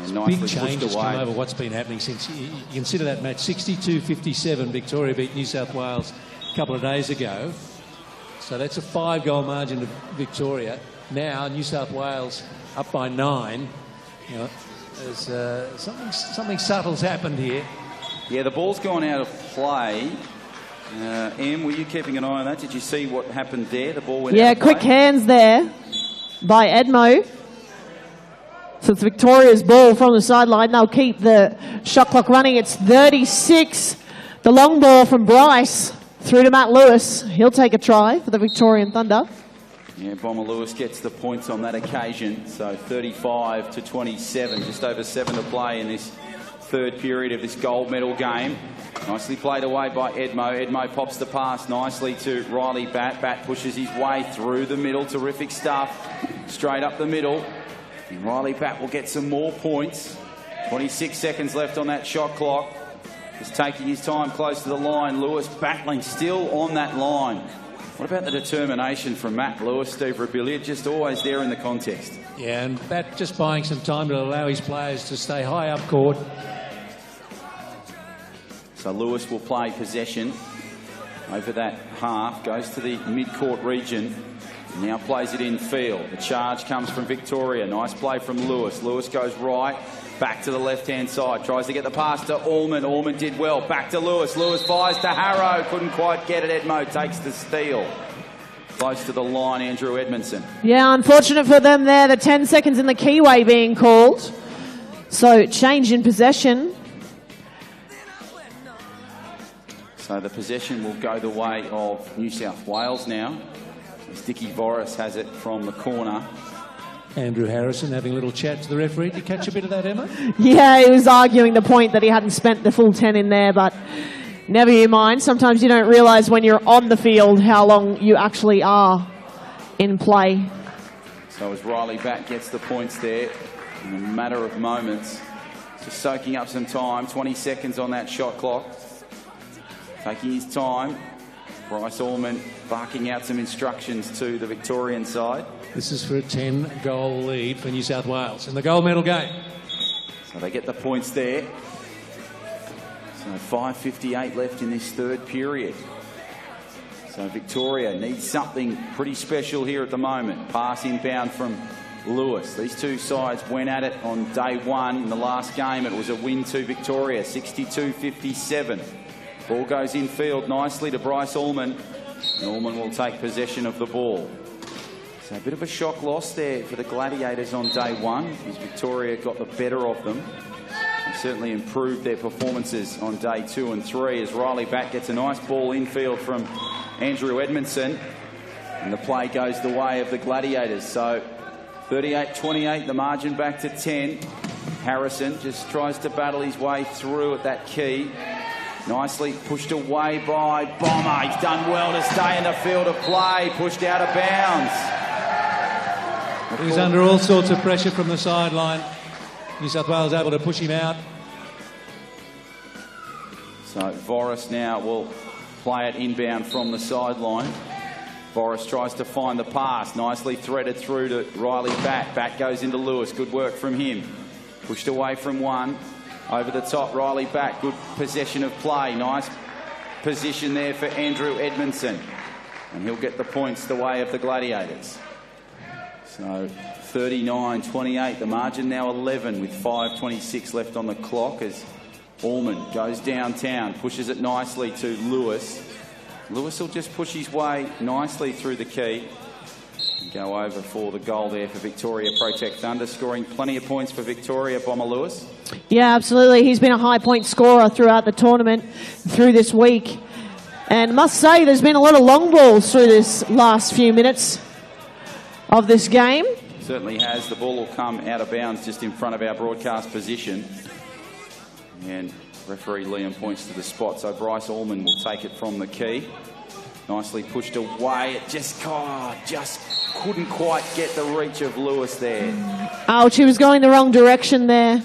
And nicely big change has away. come over what's been happening since you consider that match. 62-57, Victoria beat New South Wales a couple of days ago. So that's a 5-goal margin to Victoria. Now New South Wales up by 9. You know, there's something subtle's happened here. Yeah, the ball's gone out of play. Em, were you keeping an eye on that? Did you see what happened there? The ball went out of play. Quick hands there by Edmo. So it's Victoria's ball from the sideline. They'll keep the shot clock running. It's 36. The long ball from Bryce through to Matt Lewis. He'll take a try for the Victorian Thunder. Yeah, Bomber Lewis gets the points on that occasion. So 35-27, just over 7 to play in this third period of this gold medal game. Nicely played away by Edmo. Edmo pops the pass nicely to Riley Batt. Batt pushes his way through the middle. Terrific stuff. Straight up the middle. And Riley Batt will get some more points. 26 seconds left on that shot clock. Just taking his time close to the line. Lewis battling still on that line. What about the determination from Matt Lewis, Steve Rebilliard, just always there in the contest? Yeah, and Batt just buying some time to allow his players to stay high up court. So Lewis will play possession over that half, goes to the mid-court region, now plays it in field. The charge comes from Victoria. Nice play from Lewis. Lewis goes right, back to the left-hand side, tries to get the pass to Allman. Allman did well, back to Lewis. Lewis fires to Harrow, couldn't quite get it. Edmo takes the steal. Close to the line, Andrew Edmondson. Yeah, unfortunate for them there, the 10 seconds in the keyway being called. So change in possession. So the possession will go the way of New South Wales now. As Dickie Voris has it from the corner. Andrew Harrison having a little chat to the referee. Did you catch a bit of that, Emma? Yeah, he was arguing the point that he hadn't spent the full 10 in there, but never you mind. Sometimes you don't realise when you're on the field how long you actually are in play. So as Riley Batt gets the points there in a matter of moments, just soaking up some time, 20 seconds on that shot clock. Taking his time, Bryce Allman barking out some instructions to the Victorian side. This is for a 10-goal lead for New South Wales in the gold medal game. So they get the points there. So 5:58 left in this third period. So Victoria needs something pretty special here at the moment. Pass inbound from Lewis. These two sides went at it on day one. In the last game, it was a win to Victoria, 62-57. Ball goes infield nicely to Bryce Allman. And Allman will take possession of the ball. So a bit of a shock loss there for the Gladiators on day one, as Victoria got the better of them. And certainly improved their performances on day 2 and 3 as Riley Batt gets a nice ball infield from Andrew Edmondson. And the play goes the way of the Gladiators. So 38-28, the margin back to 10. Harrison just tries to battle his way through at that key. Nicely pushed away by Bomber. He's done well to stay in the field of play. Pushed out of bounds. He's under all sorts of pressure from the sideline. New South Wales able to push him out. So Voris now will play it inbound from the sideline. Voris tries to find the pass. Nicely threaded through to Riley Batt. Batt goes into Lewis. Good work from him. Pushed away from one. Over the top, Riley Batt. Good possession of play. Nice position there for Andrew Edmondson. And he'll get the points the way of the Gladiators. So 39-28, the margin now 11 with 5:26 left on the clock as Allman goes downtown, pushes it nicely to Lewis. Lewis will just push his way nicely through the key and go over for the goal there for Victoria Protect Thunder, scoring plenty of points for Victoria. Bomber Lewis. Yeah, absolutely. He's been a high point scorer throughout the tournament, through this week. And must say, there's been a lot of long balls through this last few minutes of this game. Certainly has. The ball will come out of bounds just in front of our broadcast position. And referee Liam points to the spot, so Bryce Allman will take it from the key. Nicely pushed away. It just couldn't quite get the reach of Lewis there. Ouch, he was going the wrong direction there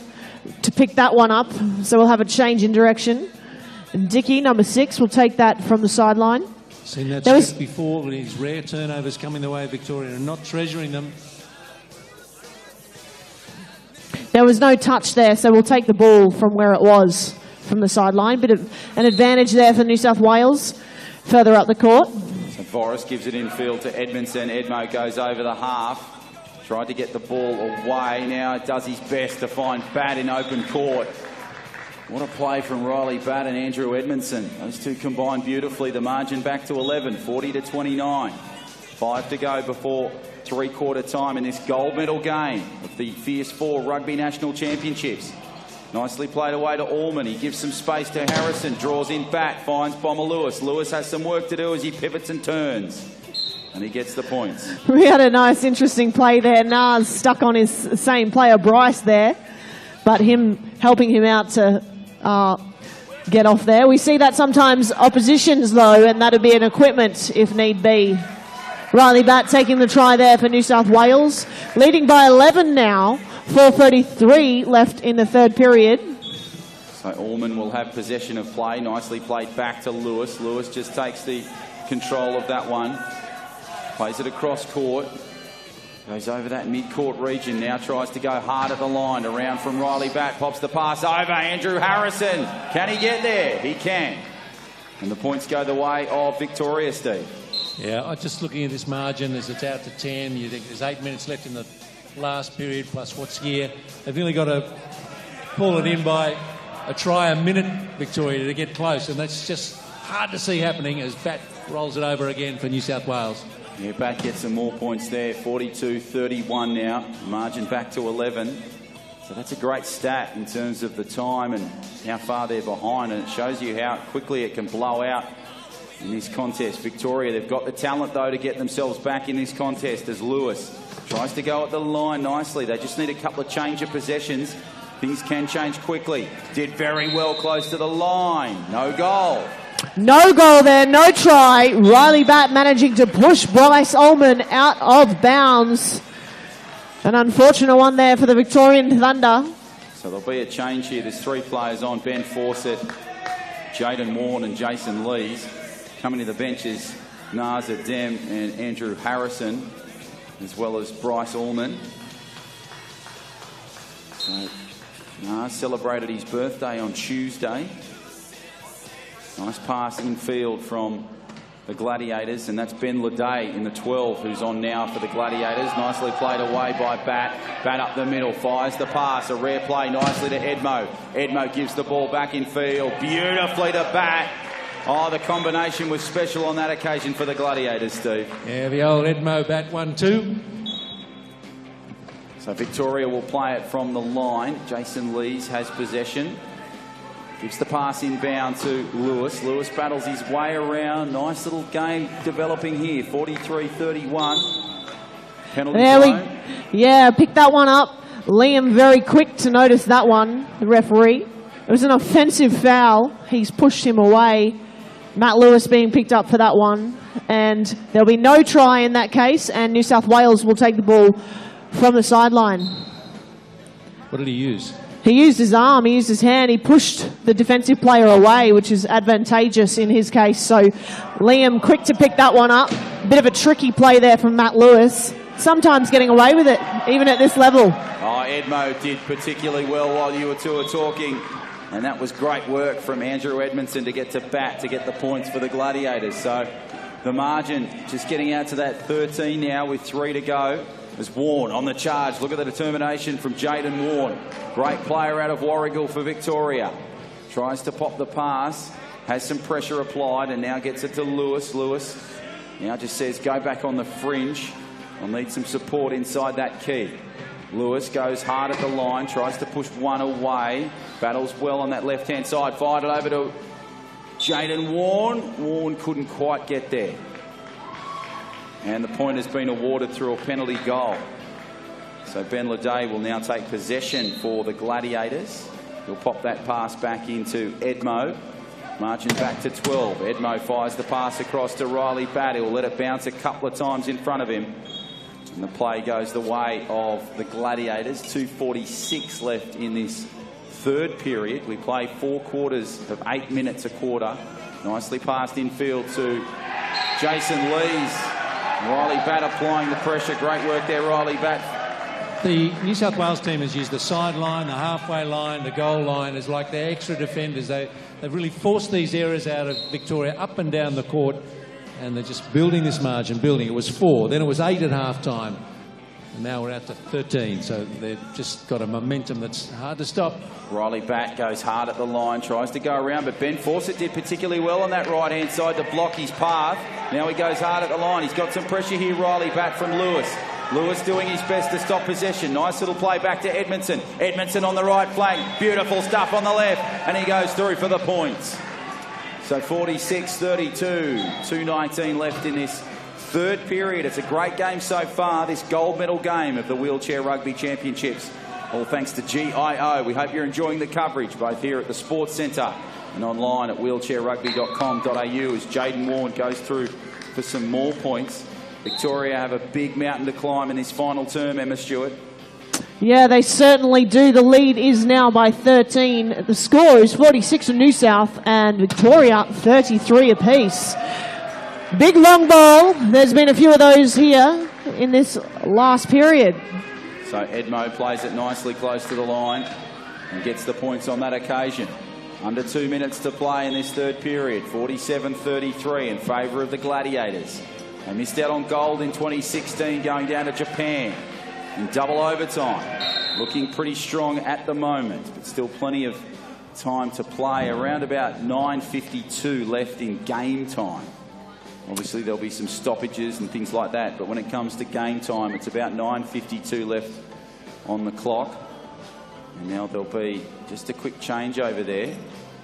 to pick that one up. So we'll have a change in direction. And Dickey, number 6, will take that from the sideline. Seen that script before, with his rare turnovers coming the way of Victoria and not treasuring them. There was no touch there, so we'll take the ball from where it was from the sideline. Bit of an advantage there for New South Wales, further up the court. So Boris gives it in field to Edmondson. Edmo goes over the half. Tried to get the ball away. Now does his best to find Batt in open court. What a play from Riley Batt and Andrew Edmondson. Those two combined beautifully. The margin back to 11, 40-29. 5 to go before three-quarter time in this gold medal game of the Fierce 4 Rugby National Championships. Nicely played away to Allman. He gives some space to Harrison. Draws in Batt. Finds Bomber Lewis. Lewis has some work to do as he pivots and turns. And he gets the points. We had a nice, interesting play there. Nas stuck on his same player, Bryce, there. But him helping him out to get off there. We see that sometimes oppositions, though, and that'd be an equipment if need be. Riley Batt taking the try there for New South Wales. Leading by 11 now. 4:33 left in the third period. So Allman will have possession of play. Nicely played back to Lewis. Lewis just takes the control of that one. Plays it across court. Goes over that mid-court region. Now tries to go hard at the line. Around from Riley Batt. Pops the pass over. Andrew Harrison. Can he get there? He can. And the points go the way of Victoria, Steve. Yeah, just looking at this margin, as it's out to 10, you think there's 8 minutes left in the last period, plus what's here. They've nearly got to pull it in by a try a minute, Victoria, to get close, and that's just hard to see happening as Batt rolls it over again for New South Wales. Yeah, Batt gets some more points there. 42-31 now. Margin back to 11. So that's a great stat in terms of the time and how far they're behind, and it shows you how quickly it can blow out in this contest. Victoria, they've got the talent, though, to get themselves back in this contest as Lewis tries to go at the line nicely. They just need a couple of change of possessions. Things can change quickly. Did very well close to the line. No goal. No goal there, no try. Riley Batt managing to push Bryce Allman out of bounds. An unfortunate one there for the Victorian Thunder. So there'll be a change here. There's 3 players on. Ben Fawcett, Jaden Warren and Jason Lees. Coming to the benches, Nazir Dem and Andrew Harrison, as well as Bryce Allman. So Nas celebrated his birthday on Tuesday. Nice pass infield from the Gladiators, and that's Ben Leday in the 12, who's on now for the Gladiators. Nicely played away by Batt. Batt up the middle, fires the pass. A rare play nicely to Edmo. Edmo gives the ball back in field. Beautifully to Batt. Oh, the combination was special on that occasion for the Gladiators, Steve. Yeah, the old Edmo Batt 1-2. So Victoria will play it from the line. Jason Lees has possession. Gives the pass inbound to Lewis. Lewis battles his way around. Nice little game developing here. 43-31. Penalty zone. Yeah, pick that one up. Liam very quick to notice that one, the referee. It was an offensive foul. He's pushed him away. Matt Lewis being picked up for that one. And there'll be no try in that case, and New South Wales will take the ball from the sideline. What did he use? He used his arm, he used his hand, he pushed the defensive player away, which is advantageous in his case. So Liam quick to pick that one up. Bit of a tricky play there from Matt Lewis. Sometimes getting away with it, even at this level. Oh, Edmo did particularly well while you two were talking. And that was great work from Andrew Edmondson to get to bat, to get the points for the Gladiators. So the margin just getting out to that 13 now with 3 to go. As Warne on the charge. Look at the determination from Jaden Warne. Great player out of Warragul for Victoria. Tries to pop the pass. Has some pressure applied and now gets it to Lewis. Lewis now just says go back on the fringe. I'll need some support inside that key. Lewis goes hard at the line. Tries to push one away. Battles well on that left-hand side. Fired it over to Jaden Warne. Warne couldn't quite get there. And the point has been awarded through a penalty goal. So Ben Leday will now take possession for the Gladiators. He'll pop that pass back into Edmo. Marching back to 12. Edmo fires the pass across to Riley Batt. He'll let it bounce a couple of times in front of him. And the play goes the way of the Gladiators. 2:46 left in this third period. We play 4 quarters of 8 minutes a quarter. Nicely passed infield to Jason Lees. Riley Batt applying the pressure. Great work there, Riley Batt. The New South Wales team has used the sideline, the halfway line, the goal line as like their extra defenders. They've really forced these errors out of Victoria up and down the court, and they're just building this margin, building. It was 4, then it was 8 at half-time, and now we're out to 13, so they've just got a momentum that's hard to stop. Riley Batt goes hard at the line, tries to go around, but Ben Fawcett did particularly well on that right-hand side to block his path. Now he goes hard at the line. He's got some pressure here, Riley Batt from Lewis. Lewis doing his best to stop possession. Nice little play back to Edmondson. Edmondson on the right flank. Beautiful stuff on the left. And he goes through for the points. So 46-32. 2:19 left in this third period. It's a great game so far, this gold medal game of the Wheelchair Rugby Championships. All thanks to GIO. We hope you're enjoying the coverage, both here at the Sports Centre and online at wheelchairrugby.com.au as Jaden Warne goes through for some more points. Victoria have a big mountain to climb in this final term, Emma Stewart. Yeah, they certainly do. The lead is now by 13. The score is 46 for New South and Victoria 33 apiece. Big long ball. There's been a few of those here in this last period. So Edmo plays it nicely close to the line and gets the points on that occasion. Under 2 minutes to play in this third period. 47-33 in favour of the Gladiators. They missed out on gold in 2016 going down to Japan in double overtime. Looking pretty strong at the moment, but still plenty of time to play. Around about 9:52 left in game time. Obviously there'll be some stoppages and things like that, but when it comes to game time, it's about 9:52 left on the clock. And now there'll be just a quick change over there.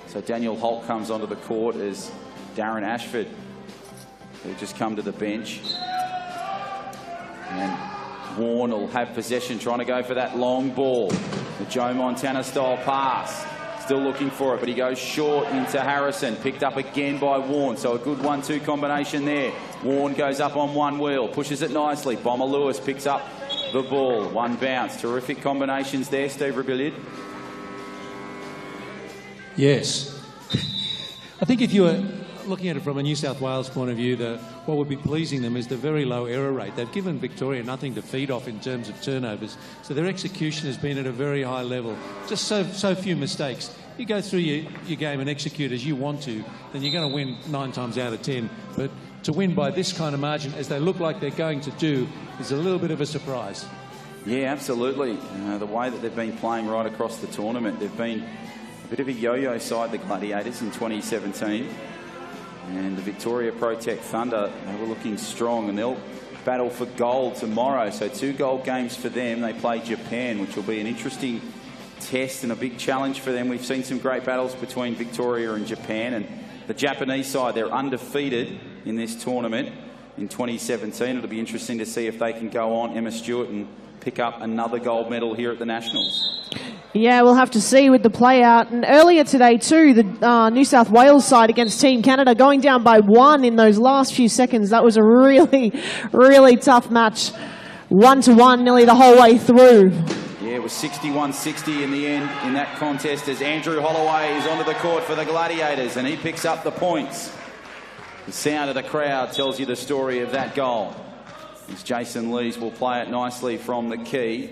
So Daniel Holt comes onto the court as Darren Ashford will just come to the bench. And Warne will have possession, trying to go for that long ball. The Joe Montana style pass. Still looking for it, but he goes short into Harrison. Picked up again by Warne, so a good 1-2 combination there. Warne goes up on one wheel, pushes it nicely. Bomber Lewis picks up the ball. One bounce. Terrific combinations there, Steve Rebillard. Yes. I think if you were looking at it from a New South Wales point of view, what would be pleasing them is the very low error rate. They've given Victoria nothing to feed off in terms of turnovers, so their execution has been at a very high level. Just so few mistakes. You go through your game and execute as you want to, then you're going to win 9 times out of 10. But to win by this kind of margin, as they look like they're going to do, is a little bit of a surprise. Yeah, absolutely. The way that they've been playing right across the tournament, they've been a bit of a yo-yo side, the Gladiators, in 2017. And the Victoria Protect Thunder, they were looking strong, and they'll battle for gold tomorrow. So 2 gold games for them. They play Japan, which will be an interesting test and a big challenge for them. We've seen some great battles between Victoria and Japan, and the Japanese side, they're undefeated in this tournament in 2017. It'll be interesting to see if they can go on, Emma Stewart, and pick up another gold medal here at the Nationals. Yeah, we'll have to see with the play out. And earlier today too, the New South Wales side against Team Canada going down by 1 in those last few seconds. That was a really, really tough match. 1-1 nearly the whole way through. Yeah, it was 61-60 in the end in that contest as Andrew Holloway is onto the court for the Gladiators and he picks up the points. The sound of the crowd tells you the story of that goal. As Jason Lees will play it nicely from the key.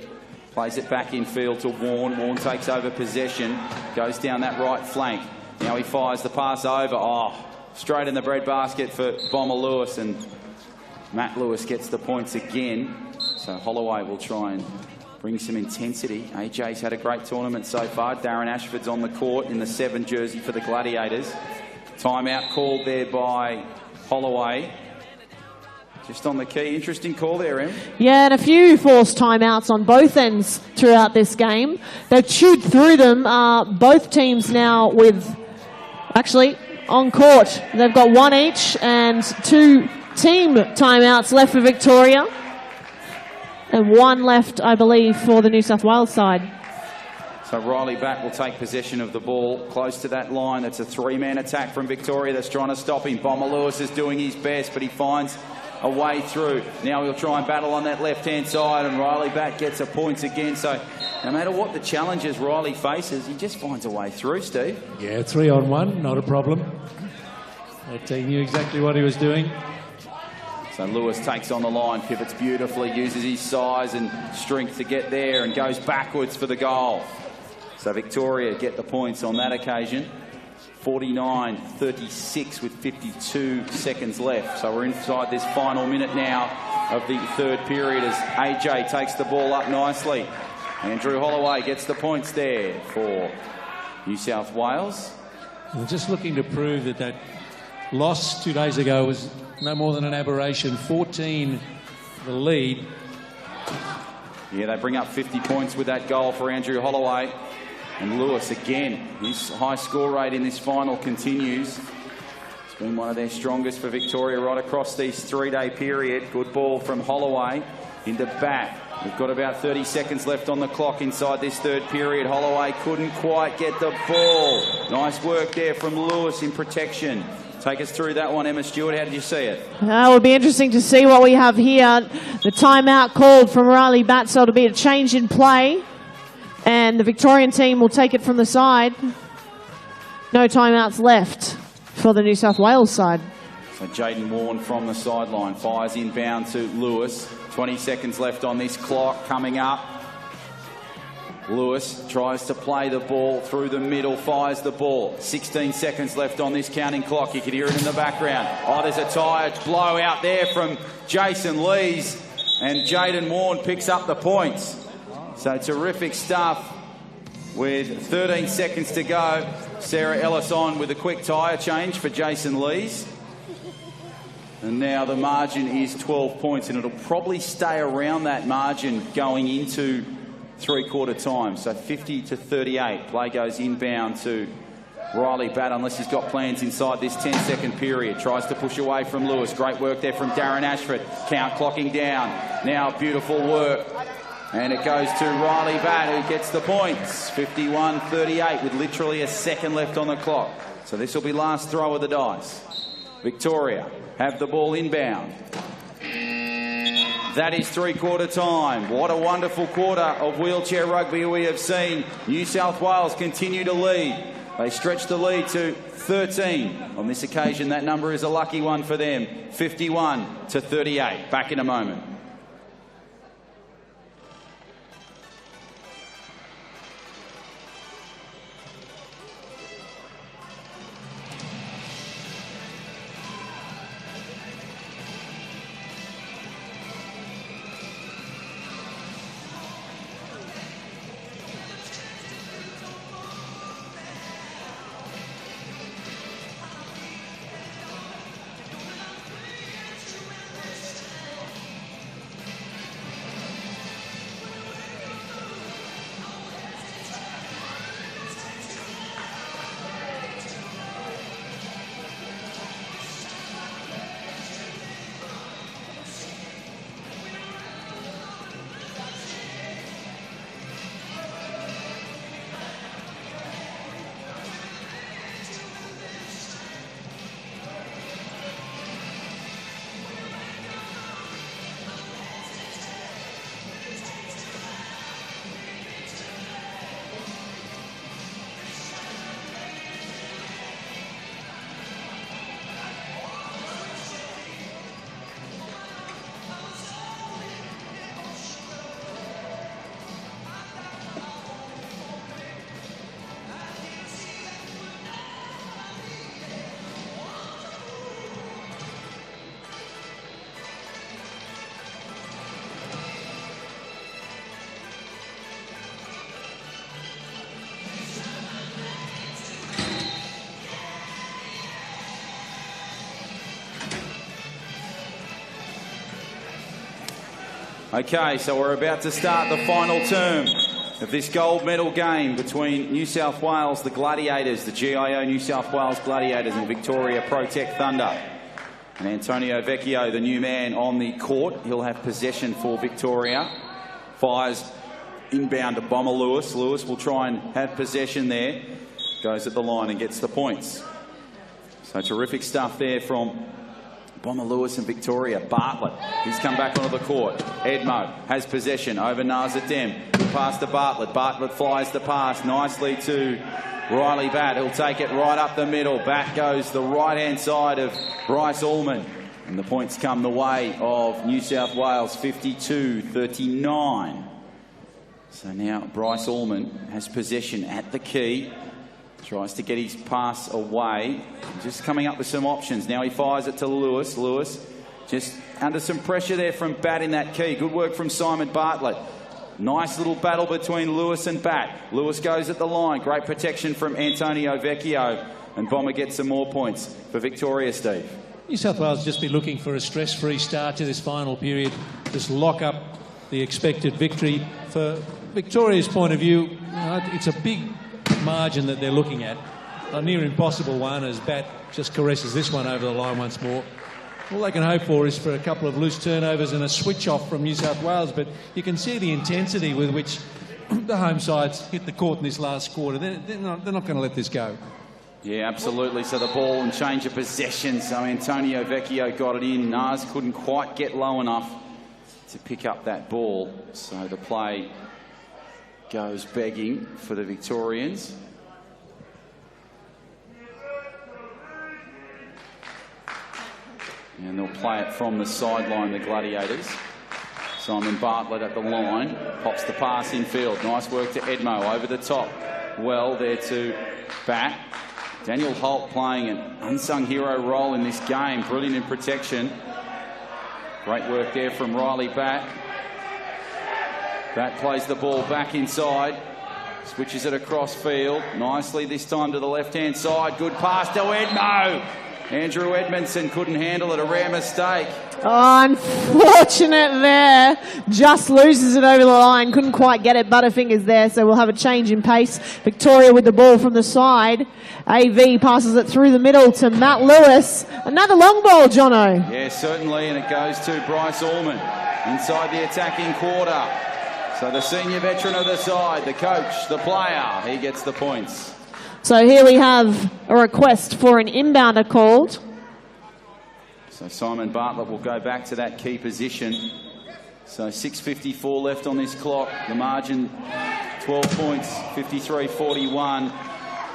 Plays it back in field to Warren. Warren takes over possession. Goes down that right flank. Now he fires the pass over. Oh, straight in the breadbasket for Bomber Lewis. And Matt Lewis gets the points again. So Holloway will try and bring some intensity. AJ's had a great tournament so far. Darren Ashford's on the court in the 7 jersey for the Gladiators. Timeout called there by Holloway. Just on the key. Interesting call there, Em. Yeah, and a few forced timeouts on both ends throughout this game. They've chewed through them. Both teams now with, actually, on court. They've got 1 each and 2 team timeouts left for Victoria. And 1 left, I believe, for the New South Wales side. So Riley Batt will take possession of the ball close to that line. It's a 3-man attack from Victoria that's trying to stop him. Bomber Lewis is doing his best, but he finds a way through. Now he'll try and battle on that left-hand side, and Riley Batt gets a point again. So no matter what the challenges Riley faces, he just finds a way through, Steve. Yeah, 3-on-1, not a problem. He knew exactly what he was doing. So Lewis takes on the line, pivots beautifully, uses his size and strength to get there and goes backwards for the goal. So Victoria get the points on that occasion. 49-36 with 52 seconds left. So we're inside this final minute now of the 3rd period as AJ takes the ball up nicely. Andrew Holloway gets the points there for New South Wales. We're just looking to prove that that loss 2 days ago was no more than an aberration. 14 the lead. Yeah, they bring up 50 points with that goal for Andrew Holloway. And Lewis, again, his high score rate in this final continues. It's been one of their strongest for Victoria right across this 3-day period. Good ball from Holloway into Batt. We've got about 30 seconds left on the clock inside this 3rd period. Holloway couldn't quite get the ball. Nice work there from Lewis in protection. Take us through that one, Emma Stewart. How did you see it? It will be interesting to see what we have here. The timeout called from Riley Batt, so it'll be a change in play. And the Victorian team will take it from the side. No timeouts left for the New South Wales side. So Jaden Warren from the sideline fires inbound to Lewis. 20 seconds left on this clock coming up. Lewis tries to play the ball through the middle, fires the ball. 16 seconds left on this counting clock. You can hear it in the background. Oh, there's a tire blow out there from Jason Lees, and Jaden Warren picks up the points. So terrific stuff with 13 seconds to go. Sarah Ellis on with a quick tyre change for Jason Lees. And now the margin is 12 points, and it'll probably stay around that margin going into 3/4 time. So 50-38. Play goes inbound to Riley Batt unless he's got plans inside this 10-second period. Tries to push away from Lewis. Great work there from Darren Ashford. Count clocking down. Now beautiful work. And it goes to Riley Batt, who gets the points. 51-38 with literally a second left on the clock. So this will be last throw of the dice. Victoria have the ball inbound. That is 3/4 time. What a wonderful quarter of wheelchair rugby we have seen. New South Wales continue to lead. They stretch the lead to 13. On this occasion, that number is a lucky one for them. 51-38. Back in a moment. Okay, so we're about to start the final term of this gold medal game between New South Wales, the Gladiators, the GIO New South Wales Gladiators, and Victoria Protect Thunder. And Antonio Vecchio, the new man on the court, he'll have possession for Victoria. Fires inbound to Bomber Lewis. Lewis will try and have possession there. Goes at the line and gets the points. So terrific stuff there from Bomber Lewis and Victoria. Bartlett, he's come back onto the court. Edmo has possession over Nazadem. Good pass to Bartlett. Bartlett flies the pass nicely to Riley Batt. He'll take it right up the middle. Batt goes the right-hand side of Bryce Allman. And the points come the way of New South Wales, 52-39. So now Bryce Allman has possession at the key. Tries to get his pass away. Just coming up with some options. Now he fires it to Lewis. Lewis just under some pressure there from Batt in that key. Good work from Simon Bartlett. Nice little battle between Lewis and Batt. Lewis goes at the line. Great protection from Antonio Vecchio. And Bomber gets some more points for Victoria, Steve. New South Wales just be looking for a stress-free start to this final period. Just lock up the expected victory. For Victoria's point of view, it's a big margin that they're looking at. A near impossible one as Batt just caresses this one over the line once more. All they can hope for is for a couple of loose turnovers and a switch off from New South Wales, but you can see the intensity with which the home sides hit the court in this last quarter. They're not going to let this go. Yeah, absolutely. So the ball and change of possession. So Antonio Vecchio got it in. Nas couldn't quite get low enough to pick up that ball. So the play goes begging for the Victorians. And they'll play it from the sideline, the Gladiators. Simon Bartlett at the line, pops the pass infield. Nice work to Edmo over the top. Well there to Batt. Daniel Holt playing an unsung hero role in this game. Brilliant in protection. Great work there from Riley Batt. Batt plays the ball back inside. Switches it across field. Nicely this time to the left-hand side. Good pass to Edmo. Andrew Edmondson couldn't handle it. A rare mistake. Oh, unfortunate there. Just loses it over the line. Couldn't quite get it. Butterfingers there, so we'll have a change in pace. Victoria with the ball from the side. AV passes it through the middle to Matt Lewis. Another long ball, Jono. Yeah, certainly, and it goes to Bryce Allman inside the attacking quarter. So the senior veteran of the side, the coach, the player, he gets the points. So here we have a request for an inbounder called. So Simon Bartlett will go back to that key position. So 6:54 left on this clock. The margin, 12 points, 53-41.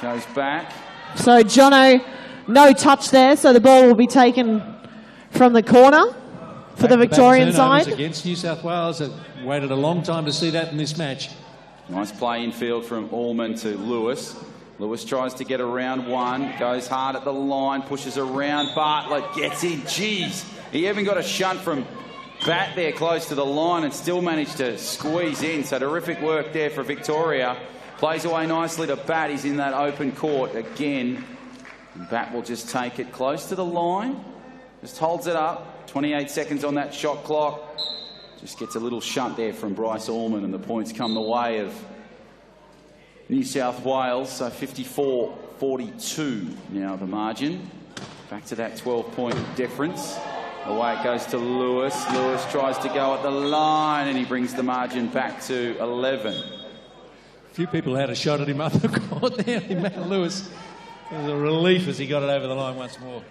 Goes back. So Jono, no touch there. So the ball will be taken from the corner for the Victorian side. Against New South Wales. Waited a long time to see that in this match. Nice play infield from Allman to Lewis. Lewis tries to get around one, goes hard at the line, pushes around Bartlett, gets in. Jeez, he even got a shunt from Batt there close to the line and still managed to squeeze in. So terrific work there for Victoria. Plays away nicely to Batt. He's in that open court again. And Batt will just take it close to the line. Just holds it up. 28 seconds on that shot clock. Just gets a little shunt there from Bryce Allman, and the points come the way of New South Wales. So 54-42 now the margin. Back to that 12-point difference. Away it goes to Lewis. Lewis tries to go at the line, and he brings the margin back to 11. A few people had a shot at him up the court there. Matt Lewis. It was a relief as he got it over the line once more.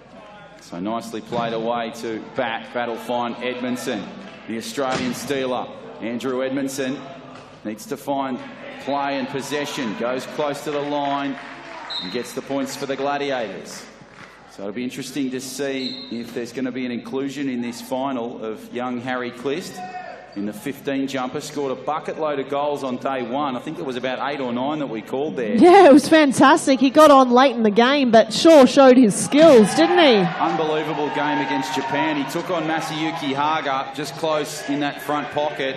So nicely played away to Batt. Batt will find Edmondson, the Australian stealer. Andrew Edmondson needs to find play and possession. Goes close to the line and gets the points for the Gladiators. So it'll be interesting to see if there's going to be an inclusion in this final of young Harry Clist in the 15 jumper. Scored a bucket load of goals on day one. I think it was about 8 or 9 that we called there. Yeah, it was fantastic. He got on late in the game, but sure showed his skills, didn't he? Unbelievable game against Japan. He took on Masayuki Haga just close in that front pocket.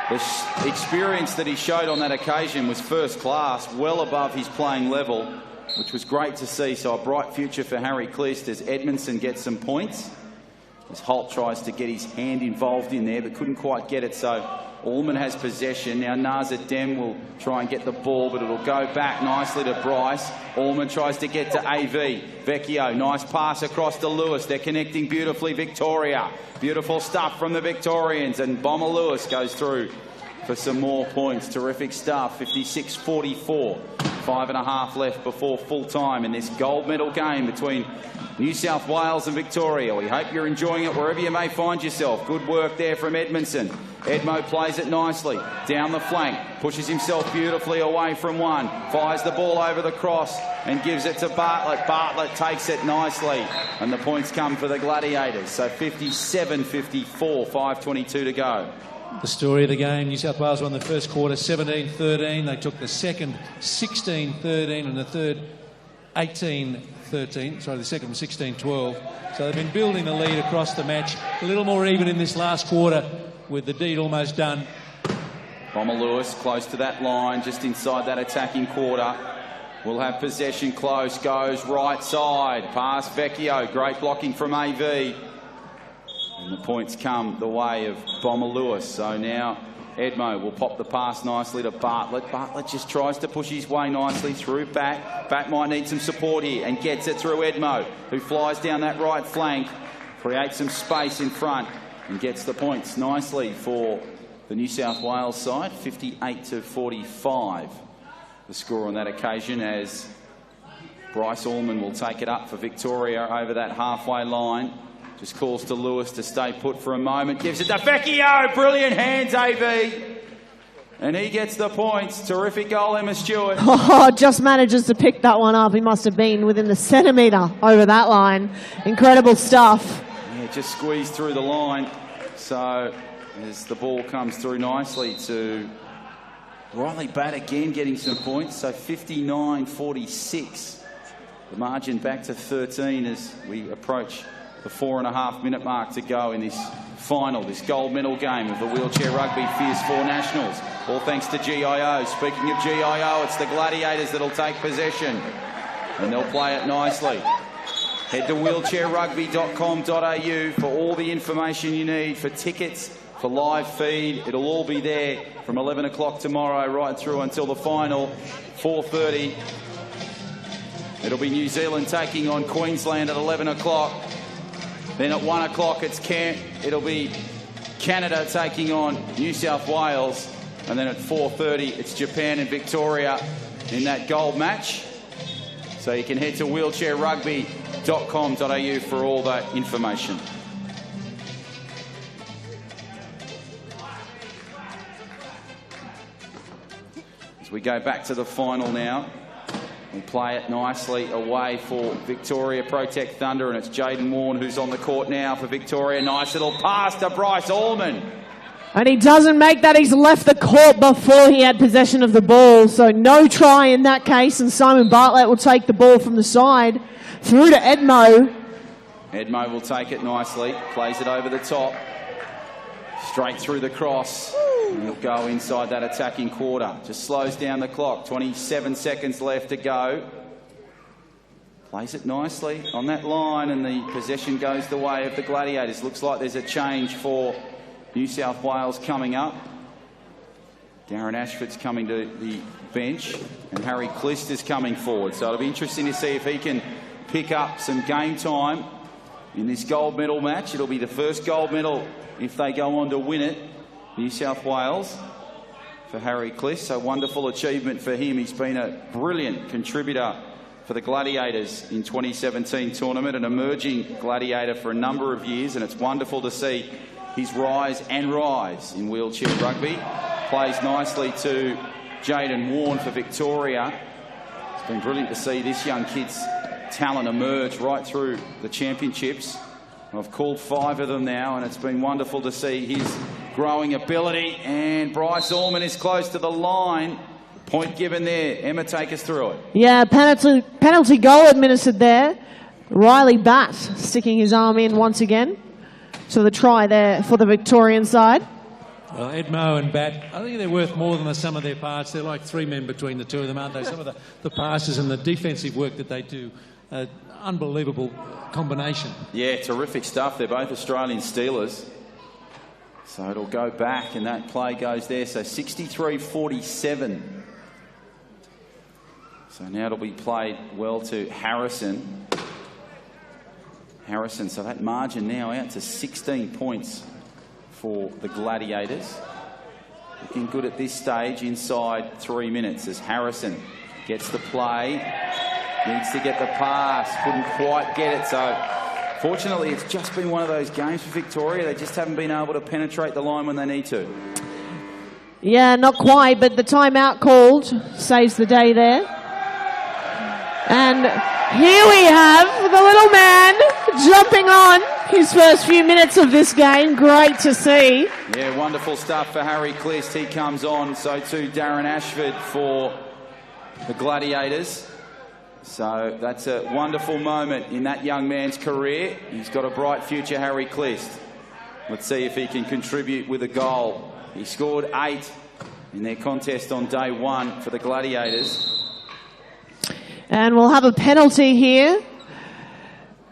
The experience that he showed on that occasion was first class, well above his playing level, which was great to see. So a bright future for Harry Clist as Edmondson gets some points. as Holt tries to get his hand involved in there, but couldn't quite get it. So Allman has possession. Now Nazir Dem will try and get the ball, but it'll go back nicely to Bryce. Allman tries to get to AV. Vecchio, nice pass across to Lewis. They're connecting beautifully, Victoria. Beautiful stuff from the Victorians, and Bomber Lewis goes through for some more points. Terrific stuff, 56-44. 5.5 left before full time in this gold medal game between New South Wales and Victoria. We hope you're enjoying it wherever you may find yourself. Good work there from Edmondson. Edmo plays it nicely down the flank, pushes himself beautifully away from one, fires the ball over the cross and gives it to Bartlett. Bartlett takes it nicely, and the points come for the Gladiators. So 57-54, 5:22 to go. The story of the game, New South Wales won the first quarter 17-13. They took the second 16-13 and the third 18-13. Sorry, the second was 16-12. So they've been building the lead across the match. A little more even in this last quarter with the deed almost done. Bomber Lewis close to that line, just inside that attacking quarter. Will have possession close, goes right side, pass Vecchio, great blocking from AV. And the points come the way of Bomber Lewis. So now Edmo will pop the pass nicely to Bartlett. Bartlett just tries to push his way nicely through Bat. Bat might need some support here and gets it through Edmo, who flies down that right flank, creates some space in front and gets the points nicely for the New South Wales side. 58-45 the score on that occasion, as Bryce Allman will take it up for Victoria over that halfway line. Just calls to Lewis to stay put for a moment. Gives it to Vecchio. Brilliant hands, AV. And he gets the points. Terrific goal, Emma Stewart. Oh, just manages to pick that one up. He must have been within the centimetre over that line. Incredible stuff. Yeah, just squeezed through the line. So as the ball comes through nicely to Riley Bat again getting some points. So 59-46. The margin back to 13 as we approach the 4.5 minute mark to go in this final, this gold medal game of the Wheelchair Rugby Fierce 4 Nationals. All thanks to GIO. Speaking of GIO, it's the Gladiators that'll take possession, and they'll play it nicely. Head to wheelchairrugby.com.au for all the information you need, for tickets, for live feed. It'll all be there from 11 o'clock tomorrow right through until the final, 4:30. It'll be New Zealand taking on Queensland at 11 o'clock. Then at 1 o'clock it'll be Canada taking on New South Wales. And then at 4:30 it's Japan and Victoria in that gold match. So you can head to wheelchairrugby.com.au for all that information. As we go back to the final now. We play it nicely away for Victoria Protect Thunder, and it's Jaden Warne who's on the court now for Victoria. Nice little pass to Bryce Allman. And he doesn't make that. He's left the court before he had possession of the ball. So no try in that case, and Simon Bartlett will take the ball from the side through to Edmo. Edmo will take it nicely, plays it over the top, straight through the cross. And he'll go inside that attacking quarter. Just slows down the clock. 27 seconds left to go. Plays it nicely on that line, and the possession goes the way of the Gladiators. Looks like there's a change for New South Wales coming up. Darren Ashford's coming to the bench, and Harry Clist is coming forward. So it'll be interesting to see if he can pick up some game time in this gold medal match. It'll be the first gold medal if they go on to win it. New South Wales for Harry Clist. So wonderful achievement for him. He's been a brilliant contributor for the Gladiators in 2017 tournament, an emerging Gladiator for a number of years, and it's wonderful to see his rise and rise in wheelchair rugby. Plays nicely to Jaden Warne for Victoria. It's been brilliant to see this young kid's talent emerge right through the championships. I've called 5 of them now, and it's been wonderful to see his growing ability. And Bryce Allman is close to the line. Point given there. Emma, take us through it. Yeah, penalty goal administered there. Riley Bat sticking his arm in once again. So the try there for the Victorian side. Well, Edmo and Bat, I think they're worth more than the sum of their parts. They're like 3 men between the two of them, aren't they? Some of the passes and the defensive work that they do unbelievable combination. Yeah, terrific stuff. They're both Australian stealers. So it'll go back and that play goes there. So 63-47. So now it'll be played well to Harrison. So that margin now out to 16 points for the Gladiators. Looking good at this stage inside 3 minutes as Harrison gets the play. Needs to get the pass. Couldn't quite get it. So fortunately, it's just been one of those games for Victoria. They just haven't been able to penetrate the line when they need to. Yeah, not quite, but the timeout called saves the day there. And here we have the little man jumping on his first few minutes of this game. Great to see. Yeah, wonderful stuff for Harry Clist. He comes on. So too Darren Ashford for the Gladiators. So that's a wonderful moment in that young man's career. He's got a bright future, Harry Clist. Let's see if he can contribute with a goal. He scored 8 in their contest on day 1 for the Gladiators. And we'll have a penalty here.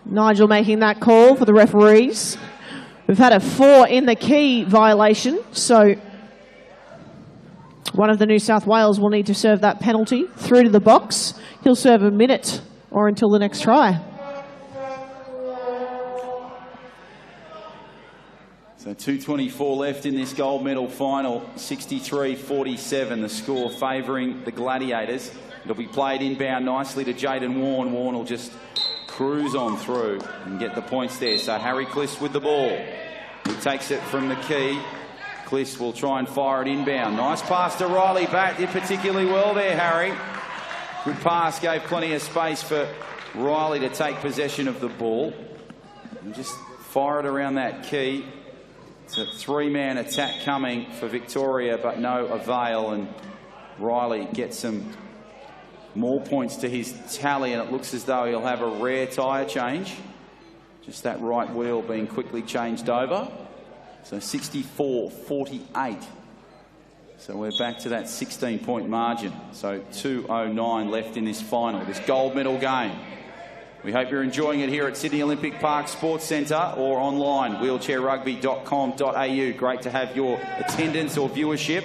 Nigel making that call for the referees. We've had a 4 in the key violation, so one of the New South Wales will need to serve that penalty through to the box. He'll serve a minute or until the next try. So 2:24 left in this gold medal final. 63-47, the score favouring the Gladiators. It'll be played inbound nicely to Jaden Warne. Warne will just cruise on through and get the points there. So Harry Clist with the ball. He takes it from the key. Clist will try and fire it inbound. Nice pass to Riley Batt. Did particularly well there, Harry. Good pass, gave plenty of space for Riley to take possession of the ball. And just fire it around that key. It's a 3-man attack coming for Victoria, but no avail. And Riley gets some more points to his tally, and it looks as though he'll have a rare tyre change. Just that right wheel being quickly changed over. So 64-48. So we're back to that 16-point margin. So 2:09 left in this final, this gold medal game. We hope you're enjoying it here at Sydney Olympic Park Sports Centre or online, wheelchairrugby.com.au. Great to have your attendance or viewership,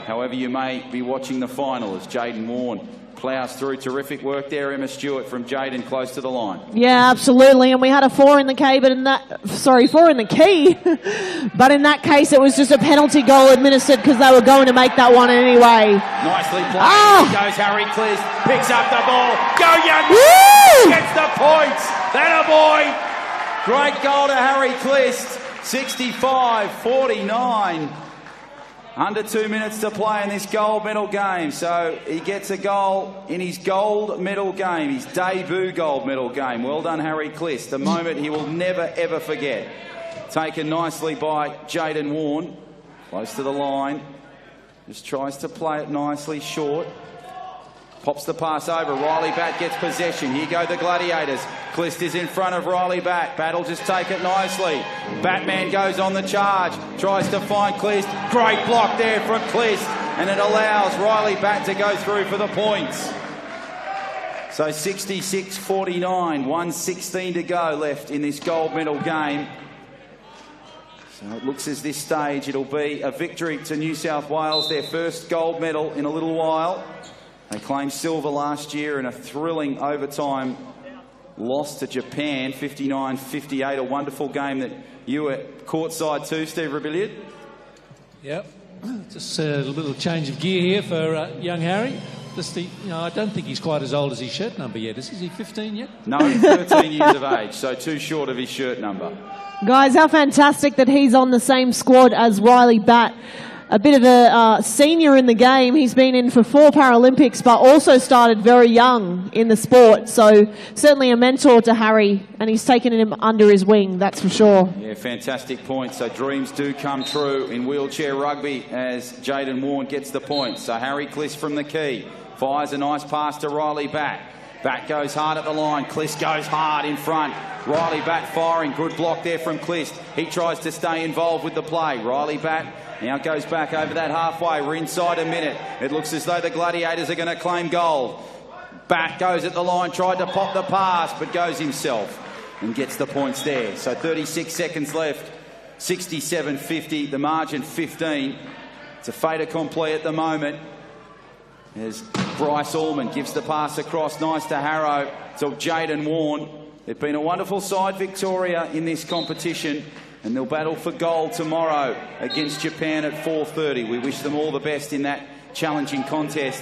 however you may be watching the final, as Jaden Warne ploughs through. Terrific work there, Emma Stewart, from Jaden close to the line. Yeah, absolutely. And we had a 4 in the key, but in that, 4 in the key. But in that case, it was just a penalty goal administered because they were going to make that one anyway. Nicely played. Oh. Here goes Harry Clist, picks up the ball. Go young man! Gets the points. That a boy. Great goal to Harry Clist. 65-49. Under 2 minutes to play in this gold medal game. So he gets a goal in his gold medal game, his debut gold medal game. Well done, Harry Clist. The moment he will never, ever forget. Taken nicely by Jaden Warne. Close to the line. Just tries to play it nicely short. Pops the pass over. Riley Batt gets possession. Here go the Gladiators. Clist is in front of Riley Batt. Batt will just take it nicely. Batman goes on the charge. Tries to find Clist. Great block there from Clist. And it allows Riley Batt to go through for the points. So 66-49. 1:16 to go left in this gold medal game. So it looks as this stage it'll be a victory to New South Wales. Their first gold medal in a little while. They claimed silver last year in a thrilling overtime loss to Japan, 59-58. A wonderful game that you were courtside too, Steve Rebillard. Yep, just a little change of gear here for young Harry. Just I don't think he's quite as old as his shirt number yet. Is he 15 yet? No, 13 years of age, so too short of his shirt number. Guys, how fantastic that he's on the same squad as Riley Batt. A bit of a senior in the game. He's been in for 4 Paralympics, but also started very young in the sport. So certainly a mentor to Harry, and he's taken him under his wing, that's for sure. Yeah, fantastic point. So dreams do come true in wheelchair rugby as Jaden Warne gets the point. So Harry Clist from the key. Fires a nice pass to Riley Batt. Batt goes hard at the line. Clist goes hard in front. Riley Batt firing. Good block there from Clist. He tries to stay involved with the play. Riley Batt now goes back over that halfway. We're inside a minute. It looks as though the Gladiators are going to claim gold. Bat goes at the line, tried to pop the pass, but goes himself and gets the points there. So 36 seconds left, 67-50, the margin 15. It's a fait accompli at the moment. As Bryce Allman gives the pass across, nice to Harrow, to Jaden Warne. They've been a wonderful side, Victoria, in this competition, and they'll battle for gold tomorrow against Japan at 4:30. We wish them all the best in that challenging contest.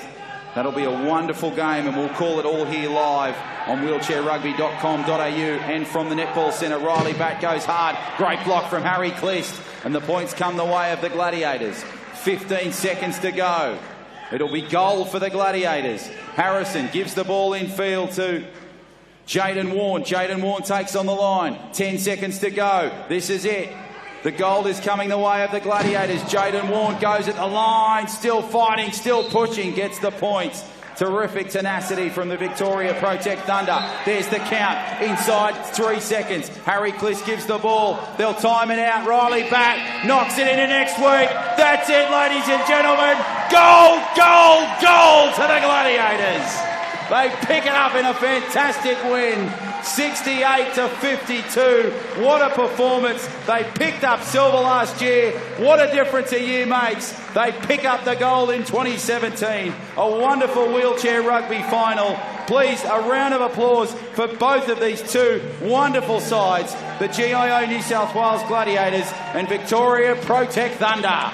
That'll be a wonderful game, and we'll call it all here live on wheelchairrugby.com.au and from the Netball Centre. Riley Bat goes hard. Great block from Harry Clist, and the points come the way of the Gladiators. 15 seconds to go. It'll be gold for the Gladiators. Harrison gives the ball in field to Jaden Warne. Jaden Warne takes on the line. 10 seconds to go. This is it. The gold is coming the way of the Gladiators. Jaden Warne goes at the line, still fighting, still pushing, gets the points. Terrific tenacity from the Victoria Protect Thunder. There's the count. Inside 3 seconds. Harry Clist gives the ball. They'll time it out. Riley Bat knocks it into next week. That's it, ladies and gentlemen. Gold, gold, gold to the Gladiators. They pick it up in a fantastic win. 68-52. What a performance. They picked up silver last year. What a difference a year makes. They pick up the gold in 2017. A wonderful wheelchair rugby final. Please, a round of applause for both of these two wonderful sides, the GIO New South Wales Gladiators and Victoria Protect Thunder.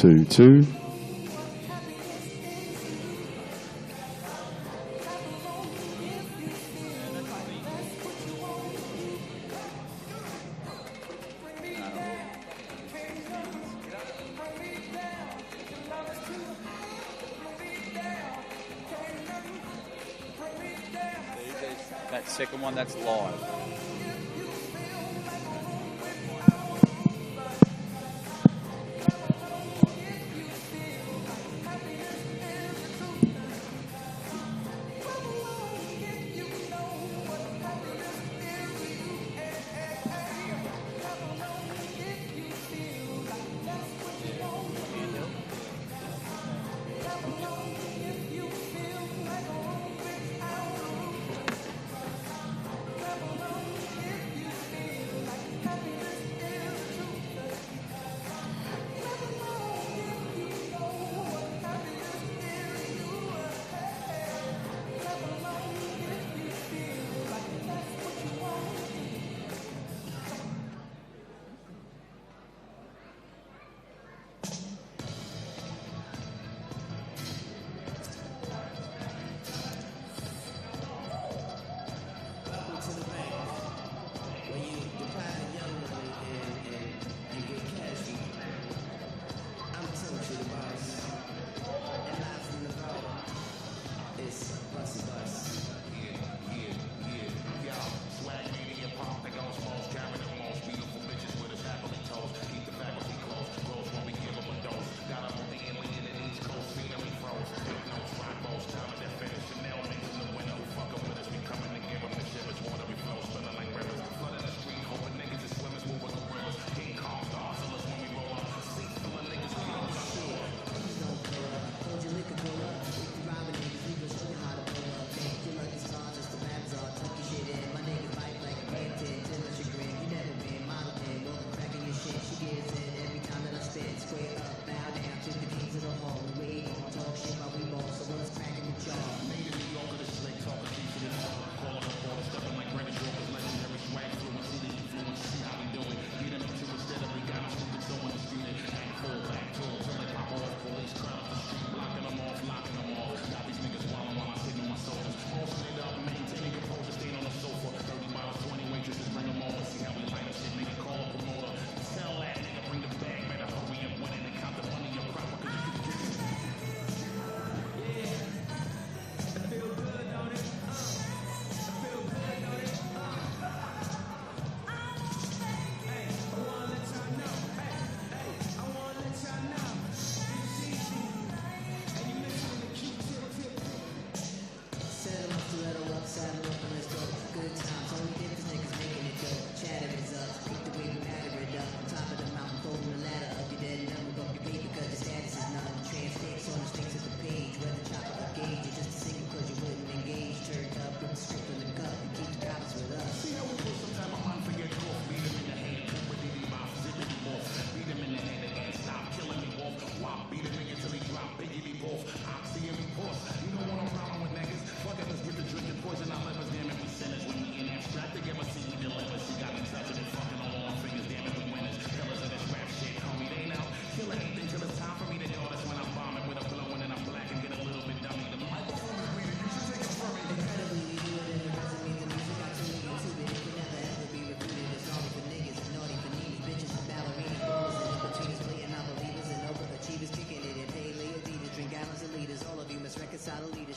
2-2. That second one, that's live.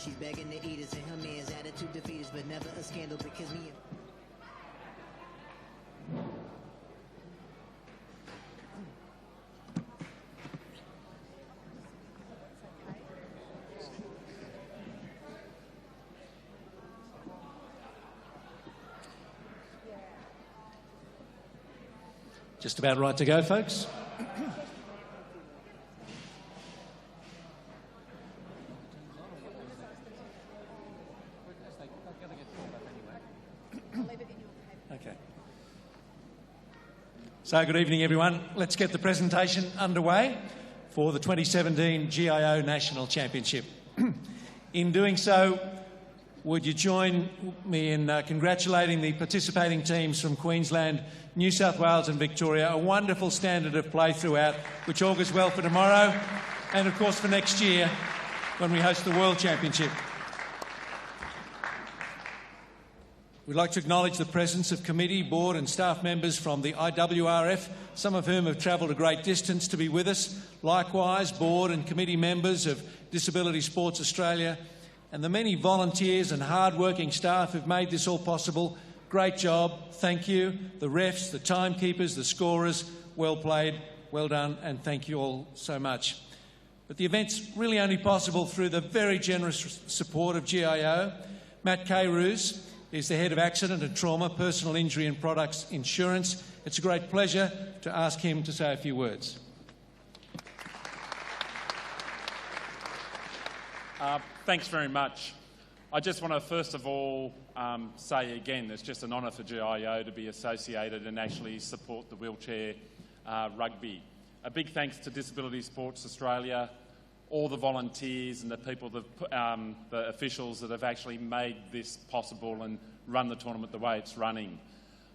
She's begging to eat us, and her man's attitude defeat us, but never a scandal because me and... Just about right to go, folks. Okay. So good evening, everyone. Let's get the presentation underway for the 2017 GIO National Championship. In doing so, would you join me in congratulating the participating teams from Queensland, New South Wales and Victoria. A wonderful standard of play throughout, which augurs well for tomorrow and, of course, for next year when we host the World Championship. We'd like to acknowledge the presence of committee, board and staff members from the IWRF, some of whom have travelled a great distance to be with us. Likewise, board and committee members of Disability Sports Australia and the many volunteers and hard-working staff who've made this all possible. Great job, thank you. The refs, the timekeepers, the scorers, well played, well done, and thank you all so much. But the event's really only possible through the very generous support of GIO. Matt Carews is the Head of Accident and Trauma, Personal Injury and Products Insurance. It's a great pleasure to ask him to say a few words. Thanks very much. I just want to first of all say again, it's just an honour for GIO to be associated and actually support the wheelchair rugby. A big thanks to Disability Sports Australia, all the volunteers and the people, the officials that have actually made this possible and run the tournament the way it's running.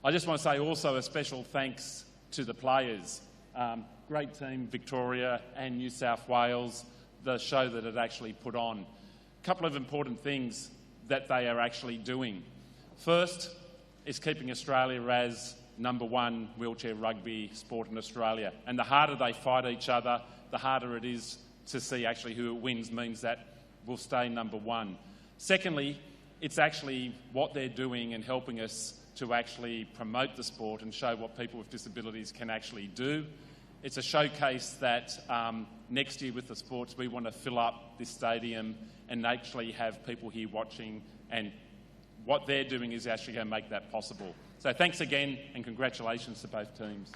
I just want to say also a special thanks to the players. Great team, Victoria and New South Wales, the show that it actually put on. A couple of important things that they are actually doing. First is keeping Australia as #1 wheelchair rugby sport in Australia. And the harder they fight each other, the harder it is to see actually who wins, means that we'll stay #1. Secondly, it's actually what they're doing and helping us to actually promote the sport and show what people with disabilities can actually do. It's a showcase that next year with the sports we want to fill up this stadium and actually have people here watching, and what they're doing is actually going to make that possible. So thanks again and congratulations to both teams.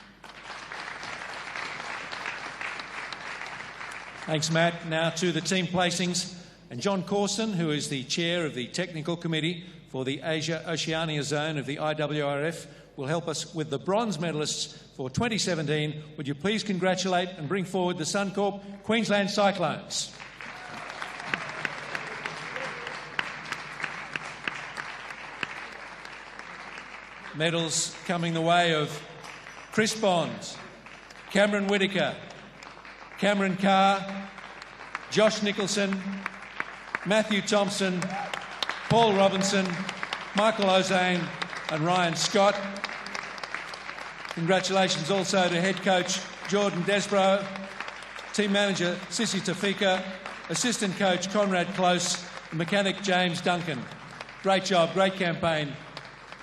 Thanks, Matt. Now to the team placings. And John Corson, who is the chair of the technical committee for the Asia-Oceania zone of the IWRF, will help us with the bronze medalists for 2017. Would you please congratulate and bring forward the Suncorp Queensland Cyclones? Medals coming the way of Chris Bonds, Cameron Whittaker, Cameron Carr, Josh Nicholson, Matthew Thompson, Paul Robinson, Michael Ozane and Ryan Scott. Congratulations also to head coach Jordan Desbro, team manager Sissy Tafika, assistant coach Conrad Close and mechanic James Duncan. Great job, great campaign,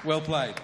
well played.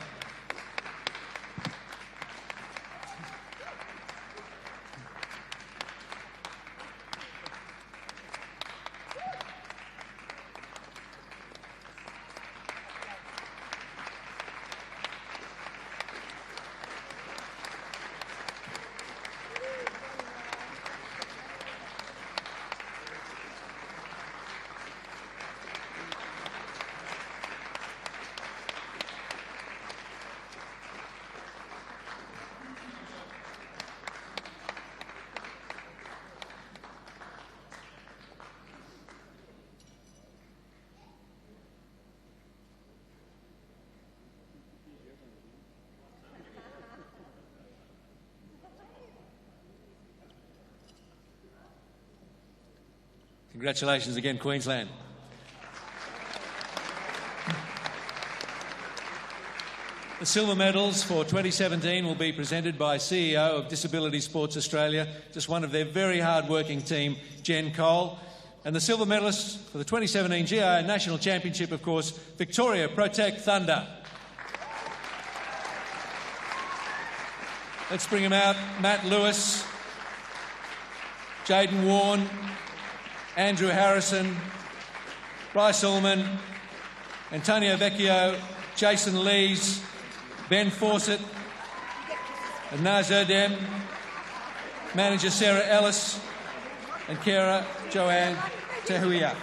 Congratulations again, Queensland. The silver medals for 2017 will be presented by CEO of Disability Sports Australia, just one of their very hard-working team, Jen Cole. And the silver medalists for the 2017 GIO National Championship, of course, Victoria Protect Thunder. Let's bring them out. Matt Lewis, Jaden Warren, Andrew Harrison, Bryce Ullman, Antonio Vecchio, Jason Lees, Ben Fawcett, and Naz Erdem, manager Sarah Ellis, and carer Joanne Tehuia.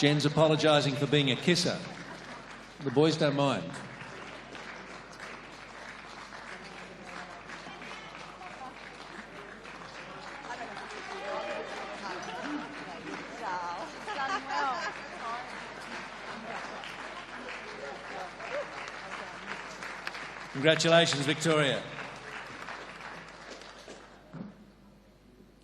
Jen's apologising for being a kisser. The boys don't mind. Congratulations, Victoria.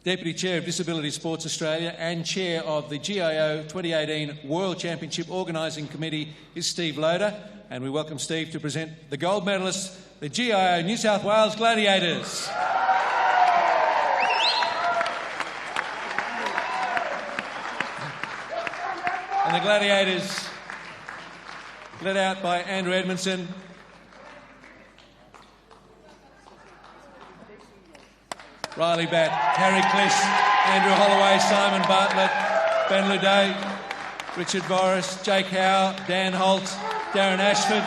Deputy Chair of Disability Sports Australia and Chair of the GIO 2018 World Championship Organising Committee is Steve Loader, and we welcome Steve to present the gold medalists, the GIO New South Wales Gladiators. And the Gladiators, led out by Andrew Edmondson. Riley Batt, Harry Cliss, Andrew Holloway, Simon Bartlett, Ben Luday, Richard Boris, Jake Howe, Dan Holt, Darren Ashford.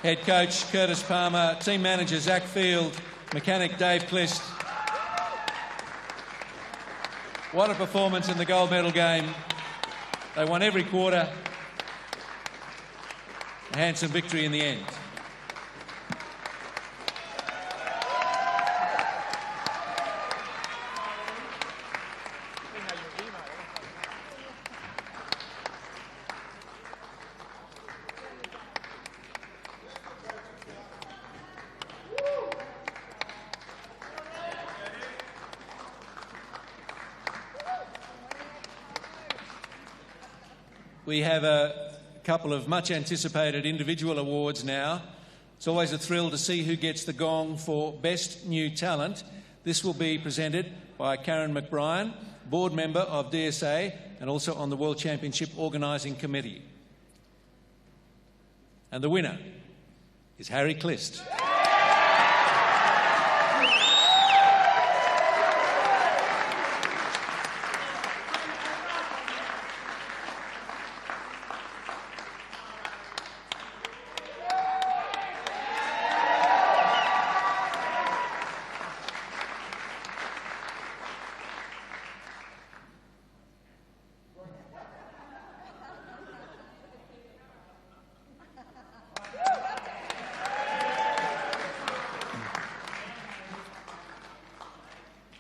Head coach Curtis Palmer, team manager Zach Field, mechanic Dave Clist. What a performance in the gold medal game. They won every quarter. A handsome victory in the end. We have a couple of much anticipated individual awards now. It's always a thrill to see who gets the gong for Best New Talent. This will be presented by Karen McBrien, board member of DSA and also on the World Championship Organising Committee. And the winner is Harry Clist.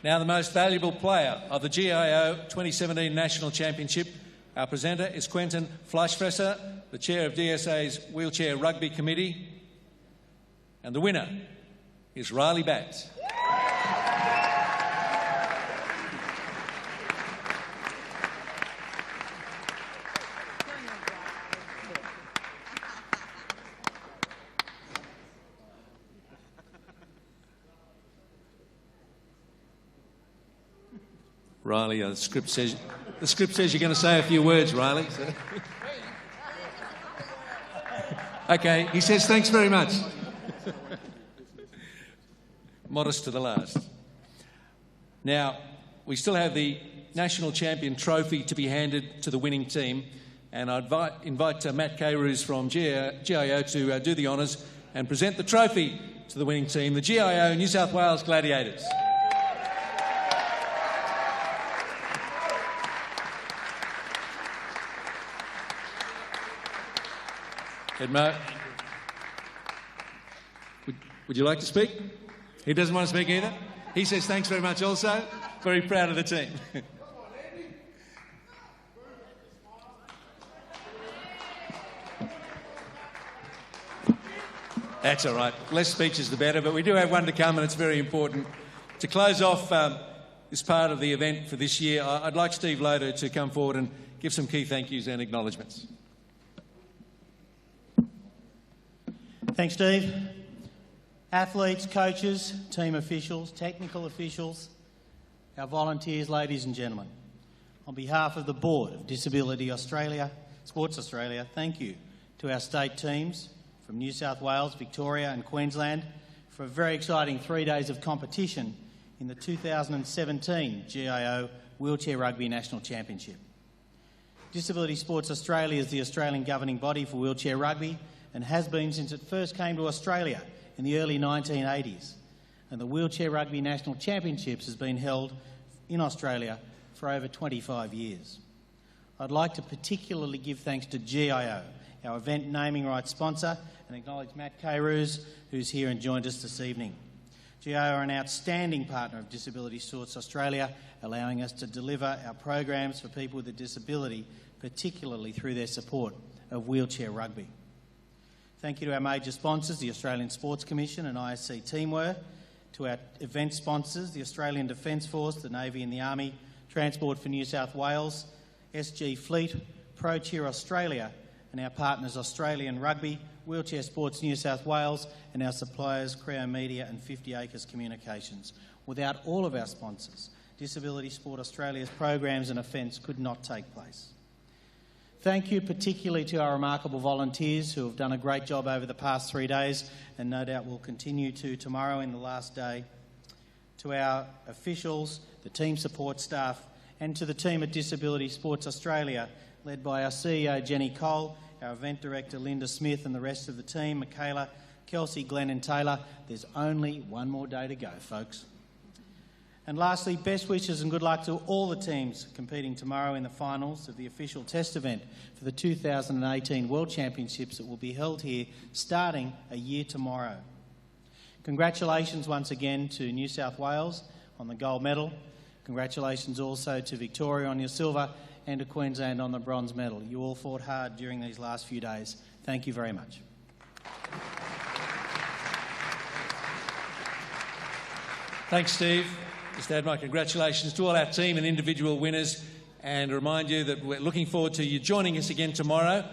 Now the most valuable player of the GIO 2017 National Championship. Our presenter is Quentin Fleischfresser, the chair of DSA's Wheelchair Rugby Committee. And the winner is Riley Batt. Riley, the script says you're going to say a few words, Riley. So. Okay, he says thanks very much. Modest to the last. Now, we still have the National Champion Trophy to be handed to the winning team, and I invite Matt Carews from GIO to do the honours and present the trophy to the winning team, the GIO New South Wales Gladiators. Edmo, would you like to speak? He doesn't want to speak either? He says thanks very much also. Very proud of the team. That's all right. Less speeches the better, but we do have one to come and it's very important. To close off this part of the event for this year, I'd like Steve Loader to come forward and give some key thank yous and acknowledgements. Thanks, Steve. Athletes, coaches, team officials, technical officials, our volunteers, ladies and gentlemen. On behalf of the Board of Disability Australia, Sports Australia, thank you to our state teams from New South Wales, Victoria and Queensland for a very exciting 3 days of competition in the 2017 GIO Wheelchair Rugby National Championship. Disability Sports Australia is the Australian governing body for wheelchair rugby, and has been since it first came to Australia in the early 1980s. And the Wheelchair Rugby National Championships has been held in Australia for over 25 years. I'd like to particularly give thanks to GIO, our event naming rights sponsor, and acknowledge Matt Carews, who's here and joined us this evening. GIO are an outstanding partner of Disability Sorts Australia, allowing us to deliver our programs for people with a disability, particularly through their support of wheelchair rugby. Thank you to our major sponsors, the Australian Sports Commission and ISC Teamwear, to our event sponsors, the Australian Defence Force, the Navy and the Army, Transport for New South Wales, SG Fleet, Pro Cheer Australia, and our partners Australian Rugby, Wheelchair Sports New South Wales, and our suppliers Creo Media and 50 Acres Communications. Without all of our sponsors, Disability Sport Australia's programs and events could not take place. Thank you particularly to our remarkable volunteers who have done a great job over the past 3 days and no doubt will continue to tomorrow in the last day. To our officials, the team support staff, and to the team at Disability Sports Australia, led by our CEO Jenny Cole, our event director Linda Smith and the rest of the team, Michaela, Kelsey, Glenn and Taylor. There's only one more day to go, folks. And lastly, best wishes and good luck to all the teams competing tomorrow in the finals of the official test event for the 2018 World Championships that will be held here starting a year tomorrow. Congratulations once again to New South Wales on the gold medal. Congratulations also to Victoria on your silver and to Queensland on the bronze medal. You all fought hard during these last few days. Thank you very much. Thanks, Steve. Just add my congratulations to all our team and individual winners, and remind you that we're looking forward to you joining us again tomorrow,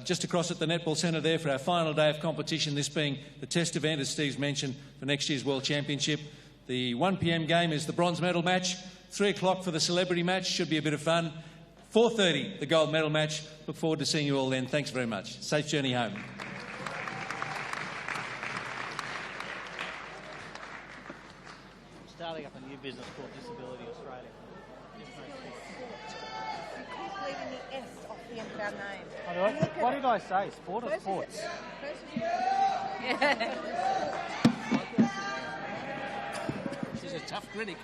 just across at the Netball Centre there for our final day of competition, this being the test event, as Steve's mentioned, for next year's World Championship. The 1 p.m. game is the bronze medal match, 3 o'clock for the celebrity match, should be a bit of fun, 4:30 the gold medal match. Look forward to seeing you all then. Thanks very much. Safe journey home. Starting up a new business called Disability Australia. Keep leaving the S off the end of our name. What did I say? Sport or sports? She's a tough critic.